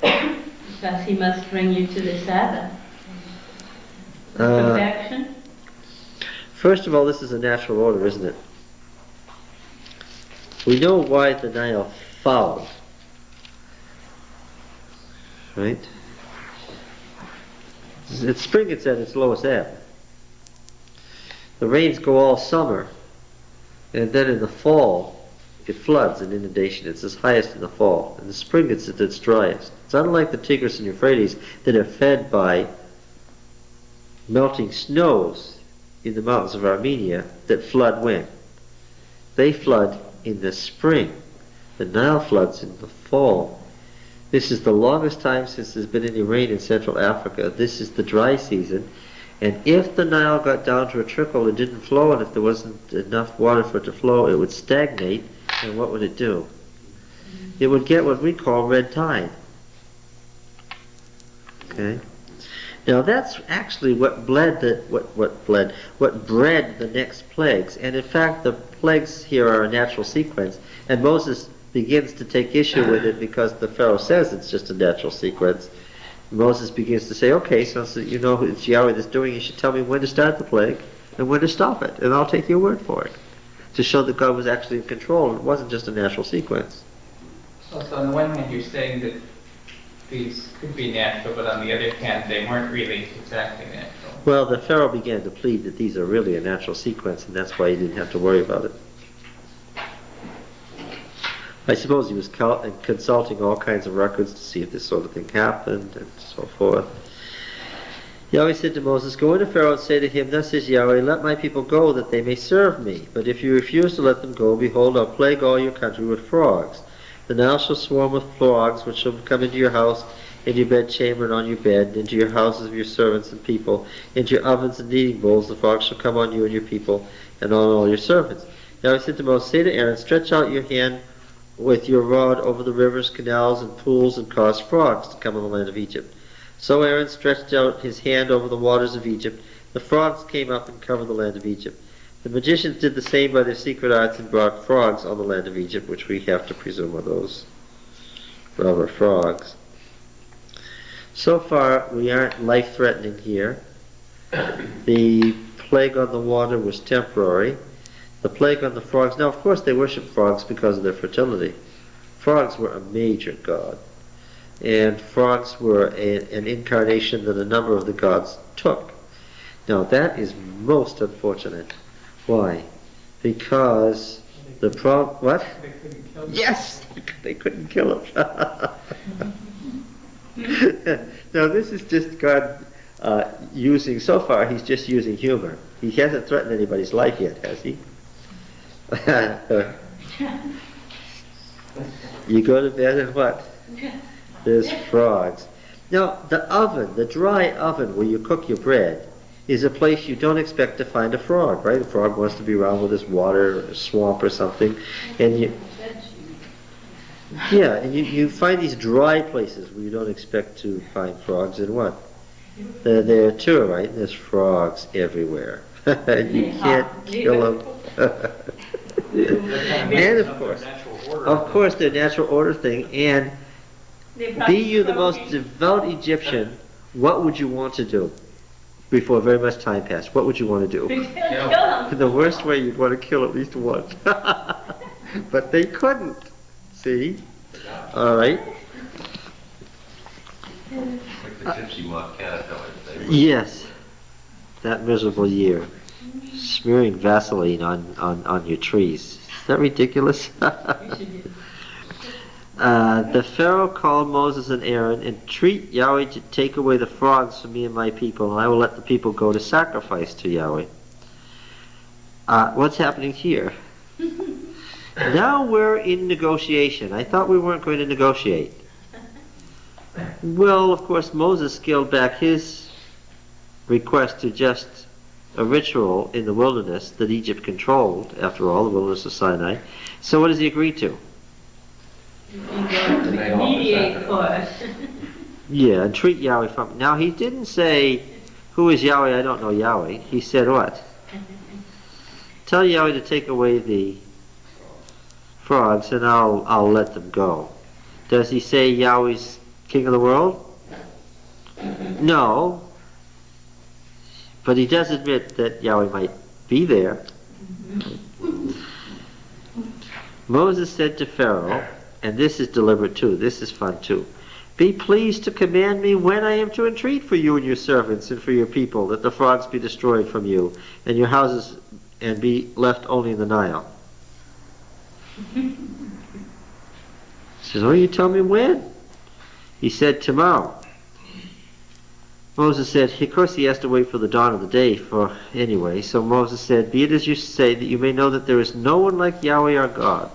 Because he must bring you to the Sabbath. Perfection? First of all, this is a natural order, isn't it? We know why the Nile fouled. Right? At spring it's at its lowest ebb. The rains go all summer, and then in the fall it floods and inundation. It's its highest in the fall. In the spring it's at its driest. It's unlike the Tigris and Euphrates that are fed by melting snows in the mountains of Armenia that flood when? They flood in the spring. The Nile floods in the fall. This is the longest time since there's been any rain in Central Africa. This is the dry season. And if the Nile got down to a trickle and didn't flow, and if there wasn't enough water for it to flow, it would stagnate. And what would it do? It would get what we call red tide. Okay? Now that's actually what bred the next plagues. And in fact, the plagues here are a natural sequence. And Moses begins to take issue with it because the Pharaoh says it's just a natural sequence. Moses begins to say, okay, so you know it's Yahweh that's doing it, you should tell me when to start the plague and when to stop it, and I'll take your word for it. To show that God was actually in control. It wasn't just a natural sequence. So on the one hand, you're saying that these could be natural, but on the other hand, they weren't really exactly natural. Well, the Pharaoh began to plead that these are really a natural sequence, and that's why he didn't have to worry about it. I suppose he was consulting all kinds of records to see if this sort of thing happened, and so forth. Yahweh said to Moses, go into Pharaoh and say to him, thus says Yahweh, let my people go, that they may serve me. But if you refuse to let them go, behold, I'll plague all your country with frogs. The Nile shall swarm with frogs, which shall come into your house, into your bedchamber and on your bed, into your houses of your servants and people, into your ovens and kneading bowls. The frogs shall come on you and your people, and on all your servants. Now he said to Moses, say to Aaron, stretch out your hand with your rod over the rivers, canals, and pools, and cause frogs to come on the land of Egypt. So Aaron stretched out his hand over the waters of Egypt. The frogs came up and covered the land of Egypt. The magicians did the same by their secret arts and brought frogs on the land of Egypt, which we have to presume are those rubber frogs. So far, we aren't life-threatening here. The plague on the water was temporary. The plague on the frogs, now of course they worship frogs because of their fertility. Frogs were a major god. And frogs were an incarnation that a number of the gods took. Now that is most unfortunate. Why? Because the problem, what? They couldn't kill them. Yes! They couldn't kill him. Now this is just God using, so far he's just using humor. He hasn't threatened anybody's life yet, has he? You go to bed and what? There's frogs. Now the oven, the dry oven where you cook your bread, is a place you don't expect to find a frog, right? A frog wants to be around with this water or a swamp or something, and you find these dry places where you don't expect to find frogs, and what? They're there too, right? There's frogs everywhere. You can't kill them. And of course, their natural order thing, and be you the most devout Egyptian, what would you want to do? Before very much time passed, what would you want to do? Kill them. The worst way, you'd want to kill at least one. But they couldn't. See? All right. Like the gypsy moth caterpillar. Yes. That miserable year. Smearing Vaseline on your trees. Is that ridiculous? The Pharaoh called Moses and Aaron, entreat Yahweh to take away the frogs from me and my people, and I will let the people go to sacrifice to Yahweh. What's happening here? Now we're in negotiation. I thought we weren't going to negotiate. Well, of course, Moses scaled back his request to just a ritual in the wilderness that Egypt controlled, after all, the wilderness of Sinai. So what does he agree to? Mediate for us. Yeah, entreat Yahweh from... Now, he didn't say, who is Yahweh? I don't know Yahweh. He said what? Tell Yahweh to take away the frogs, and I'll let them go. Does he say Yahweh's king of the world? No. But he does admit that Yahweh might be there. Moses said to Pharaoh, and this is deliberate too, this is fun too, be pleased to command me when I am to entreat for you and your servants and for your people, that the frogs be destroyed from you, and your houses and be left only in the Nile. He says, oh, you tell me when? He said, tomorrow. Moses said, of course he has to wait for the dawn of the day for anyway, so Moses said, be it as you say, that you may know that there is no one like Yahweh our God.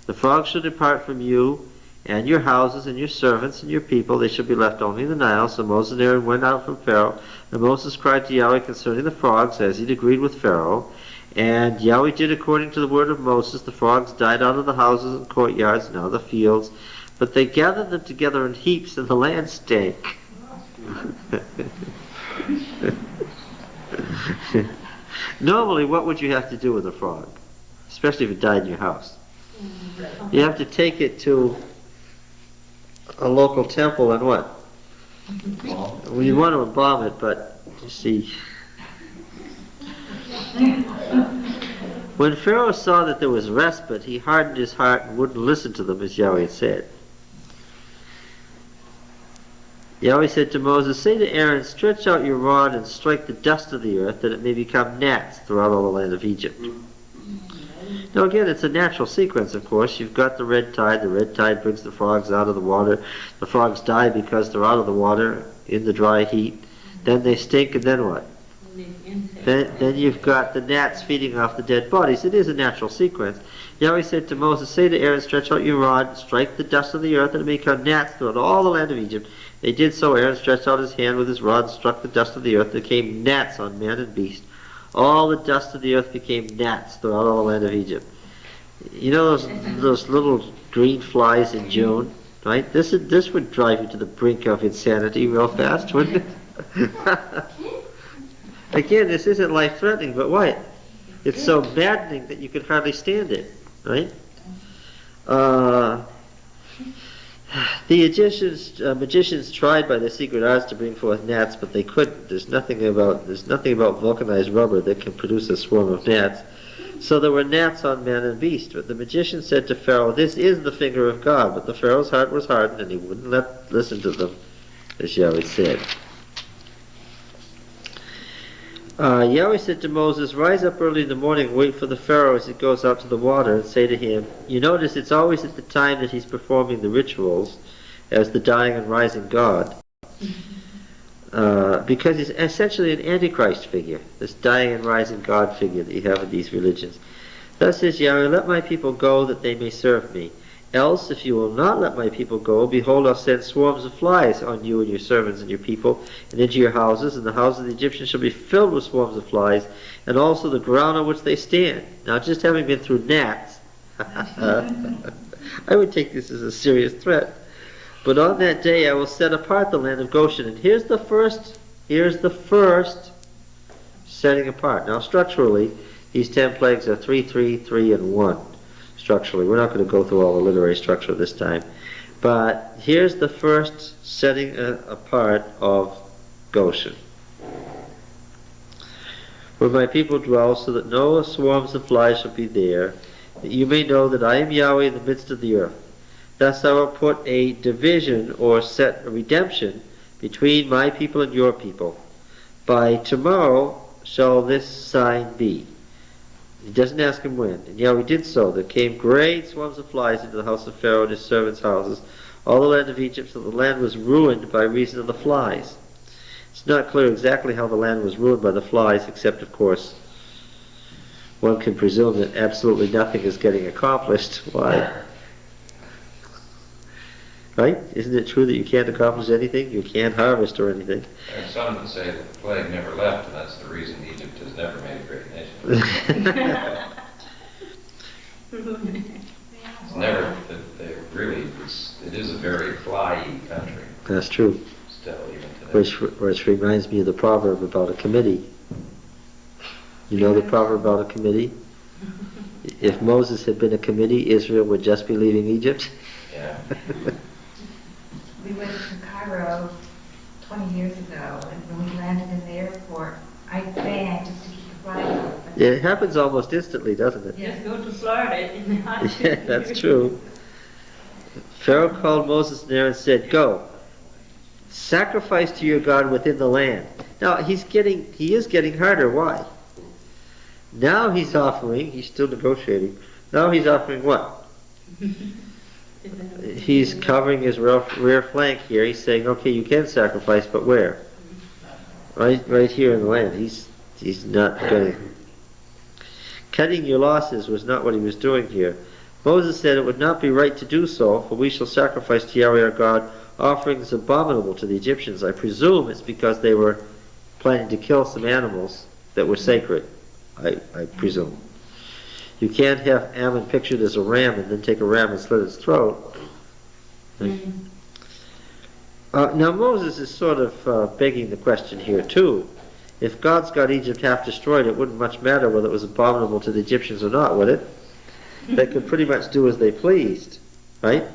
The frogs shall depart from you, and your houses, and your servants, and your people, they shall be left only in the Nile. So Moses and Aaron went out from Pharaoh, and Moses cried to Yahweh concerning the frogs, as he'd agreed with Pharaoh. And Yahweh did according to the word of Moses. The frogs died out of the houses and courtyards and out of the fields, but they gathered them together in heaps, and the land stank. Normally, what would you have to do with a frog? Especially if it died in your house. You have to take it to a local temple and what? Well, you want to embalm it, but you see. When Pharaoh saw that there was respite, he hardened his heart and wouldn't listen to them, as Yahweh had said. Yahweh said to Moses, say to Aaron, stretch out your rod and strike the dust of the earth, that it may become gnats throughout all the land of Egypt. Now again, it's a natural sequence, of course. You've got the red tide. The red tide brings the frogs out of the water. The frogs die because they're out of the water in the dry heat. Then they stink, and then what? Then you've got the gnats feeding off the dead bodies. It is a natural sequence. Yahweh said to Moses, say to Aaron, stretch out your rod, strike the dust of the earth, and it may become gnats throughout all the land of Egypt. They did so. Aaron stretched out his hand with his rod and struck the dust of the earth. There came gnats on man and beast. All the dust of the earth became gnats throughout all the land of Egypt. You know those little green flies in June, right? This would drive you to the brink of insanity real fast, wouldn't it? Again, this isn't life-threatening, but what? It's so maddening that you can hardly stand it, right? The magicians tried by their secret arts to bring forth gnats, but they couldn't. There's nothing about vulcanized rubber that can produce a swarm of gnats. So there were gnats on man and beast. But the magician said to Pharaoh, this is the finger of God. But the Pharaoh's heart was hardened, and he wouldn't listen to them, as Yahweh said. Yahweh said to Moses, rise up early in the morning, wait for the Pharaoh as he goes out to the water, and say to him, you notice it's always at the time that he's performing the rituals as the dying and rising God. Because he's essentially an Antichrist figure, this dying and rising God figure that you have in these religions. Thus says Yahweh, let my people go that they may serve me. Else, if you will not let my people go, behold, I'll send swarms of flies on you and your servants and your people, and into your houses, and the houses of the Egyptians shall be filled with swarms of flies, and also the ground on which they stand. Now, just having been through gnats, I would take this as a serious threat. But on that day I will set apart the land of Goshen, and here's the first setting apart. Now, structurally, these 10 plagues are 3, 3, 3, and 1. Structurally. We're not going to go through all the literary structure this time. But here's the first setting apart of Goshen. Where my people dwell, so that no swarms of flies shall be there, that you may know that I am Yahweh in the midst of the earth. Thus I will put a division, or set a redemption, between my people and your people. By tomorrow shall this sign be. He doesn't ask him when. And Yahweh did so. There came great swarms of flies into the house of Pharaoh and his servants' houses, all the land of Egypt, so the land was ruined by reason of the flies. It's not clear exactly how the land was ruined by the flies, except, of course, one can presume that absolutely nothing is getting accomplished. Why? Right? Isn't it true that you can't accomplish anything? You can't harvest or anything. There are some that say that the plague never left, and that's the reason Egypt has never made a great nation. It's never, it is a very fly-y country. That's true. Still, even today. Which reminds me of the proverb about a committee. You know the proverb about a committee? If Moses had been a committee, Israel would just be leaving Egypt. Yeah. We went to Cairo 20 years ago, and when we landed in the airport, I begged just to keep the flies open. Yeah, it happens almost instantly, doesn't it? Just go to Florida in the hot Yeah, that's true. Pharaoh called Moses and Aaron and said, go, sacrifice to your God within the land. Now, he is getting harder. Why? Now he's still negotiating. Now he's offering what? He's covering his rear flank here. He's saying, okay, you can sacrifice, but where? Right here in the land. He's not going to. Cutting your losses was not what he was doing here. Moses said it would not be right to do so, for we shall sacrifice to Yahweh our God offerings abominable to the Egyptians. I presume it's because they were planning to kill some animals that were sacred. I presume. You can't have Ammon pictured as a ram and then take a ram and slit its throat. Now Moses is sort of begging the question here too. If God's got Egypt half destroyed, it wouldn't much matter whether it was abominable to the Egyptians or not, would it? They could pretty much do as they pleased, right?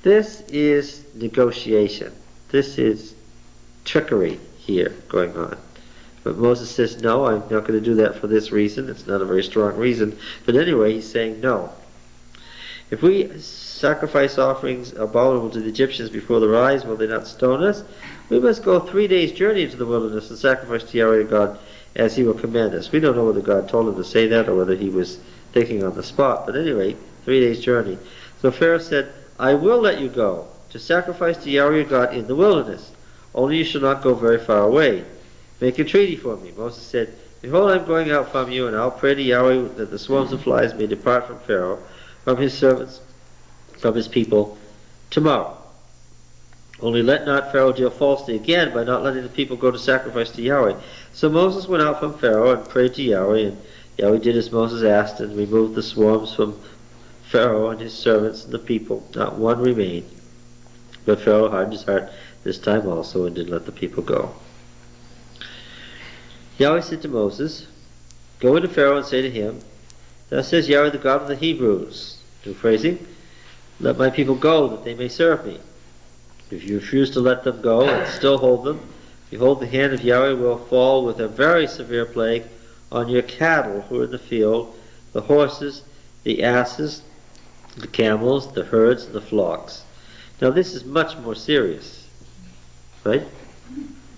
This is negotiation. This is trickery here going on. But Moses says, no, I'm not going to do that for this reason. It's not a very strong reason. But anyway, he's saying no. If we sacrifice offerings abominable to the Egyptians before their eyes, will they not stone us? We must go 3 days' journey into the wilderness and sacrifice to Yahweh God as he will command us. We don't know whether God told him to say that or whether he was thinking on the spot. But anyway, 3 days' journey. So Pharaoh said, I will let you go to sacrifice to Yahweh God in the wilderness. Only you shall not go very far away. make a treaty for me. Moses said, behold, I'm going out from you, and I'll pray to Yahweh that the swarms of flies may depart from Pharaoh, from his servants, from his people, tomorrow. Only let not Pharaoh deal falsely again by not letting the people go to sacrifice to Yahweh. So Moses went out from Pharaoh and prayed to Yahweh, and Yahweh did as Moses asked, and removed the swarms from Pharaoh and his servants and the people. Not one remained. But Pharaoh hardened his heart this time also, and didn't let the people go. Yahweh said to Moses, go into Pharaoh and say to him, thus says Yahweh, the God of the Hebrews. New phrasing, let my people go, that they may serve me. If you refuse to let them go and still hold them, behold, the hand of Yahweh will fall with a very severe plague on your cattle who are in the field, the horses, the asses, the camels, the herds, and the flocks. Now this is much more serious, right?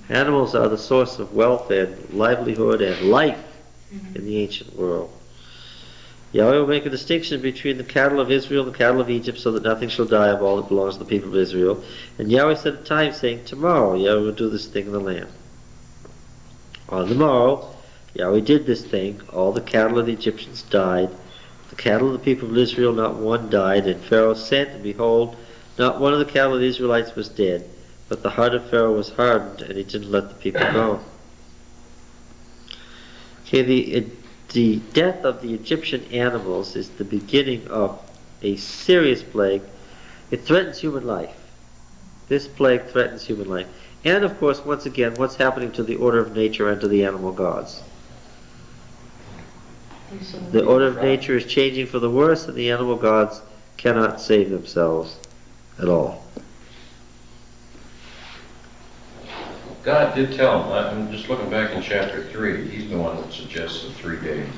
Animals are the source of wealth and livelihood and life in the ancient world. Yahweh will make a distinction between the cattle of Israel and the cattle of Egypt, so that nothing shall die of all that belongs to the people of Israel. And Yahweh set a time, saying, tomorrow Yahweh will do this thing in the land. On the morrow, Yahweh did this thing. All the cattle of the Egyptians died. The cattle of the people of Israel, not one died. And Pharaoh sent, and behold, not one of the cattle of the Israelites was dead. But the heart of Pharaoh was hardened, and he didn't let the people go. Okay, the death of the Egyptian animals is the beginning of a serious plague. It threatens human life. This plague threatens human life. And of course, once again, what's happening to the order of nature and to the animal gods? The order of nature is changing for the worse, and the animal gods cannot save themselves at all. God did tell him, I'm just looking back in chapter 3, he's the one that suggests the 3 days.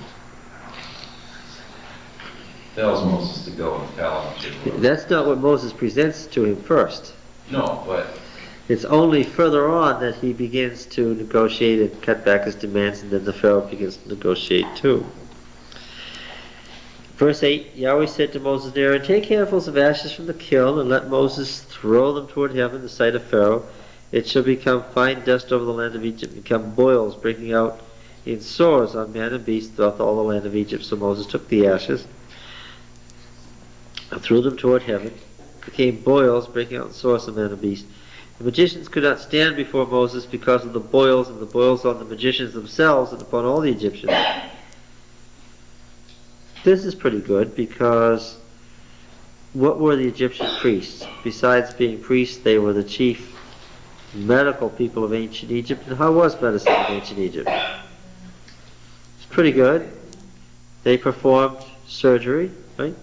Tells Moses to go and tell him. That's not what Moses presents to him first. No, but it's only further on that he begins to negotiate and cut back his demands, and then the Pharaoh begins to negotiate too. Verse 8, Yahweh said to Moses and Aaron, take handfuls of ashes from the kiln, and let Moses throw them toward heaven in the sight of Pharaoh. It shall become fine dust over the land of Egypt, become boils breaking out in sores on man and beast throughout all the land of Egypt. So Moses took the ashes and threw them toward heaven. Became boils breaking out in sores on man and beast. The magicians could not stand before Moses because of the boils, and the boils on the magicians themselves and upon all the Egyptians. This is pretty good, because what were the Egyptian priests? Besides being priests, they were the chief medical people of ancient Egypt. And how was medicine in ancient Egypt? It's pretty good. They performed surgery, right?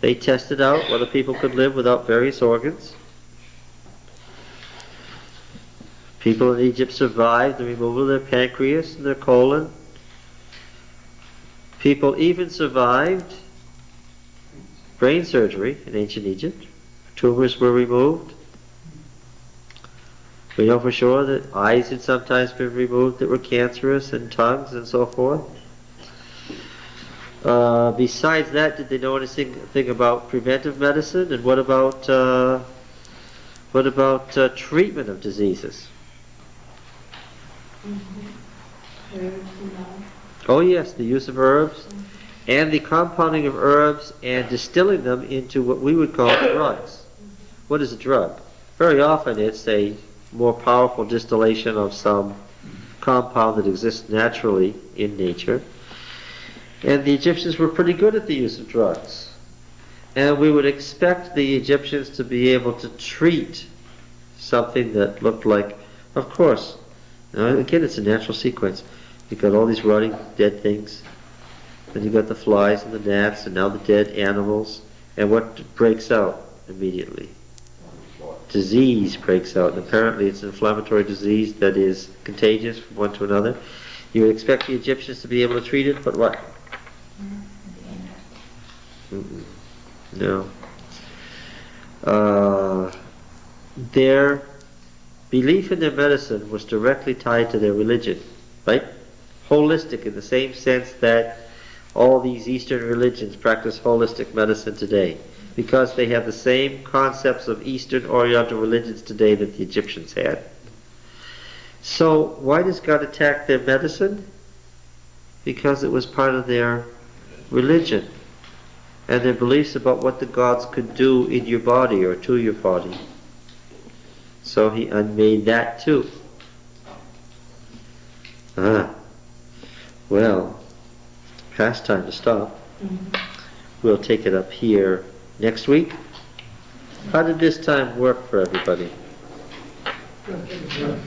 They tested out whether people could live without various organs. People in Egypt survived the removal of their pancreas and their colon. People even survived brain surgery in ancient Egypt. Tumors were removed. We know for sure that eyes had sometimes been removed that were cancerous, and tongues and so forth. Besides that, did they know anything about preventive medicine? And what about treatment of diseases? Oh yes, the use of herbs, and the compounding of herbs and distilling them into what we would call drugs. What is a drug? Very often it's a more powerful distillation of some compound that exists naturally in nature. And the Egyptians were pretty good at the use of drugs. And we would expect the Egyptians to be able to treat something that looked like, of course, now again, it's a natural sequence. You've got all these rotting dead things, then you've got the flies and the gnats, and now the dead animals. And what breaks out immediately? Disease breaks out, and apparently it's an inflammatory disease that is contagious from one to another. You would expect the Egyptians to be able to treat it, but what? No. Their belief in their medicine was directly tied to their religion, right? Holistic, in the same sense that all these Eastern religions practice holistic medicine today, because they have the same concepts of Eastern Oriental religions today that the Egyptians had. So why does God attack their medicine? Because it was part of their religion and their beliefs about what the gods could do in your body or to your body. So he unmade that too. Well, past time to stop. We'll take it up here next week. How did this time work for everybody? Good.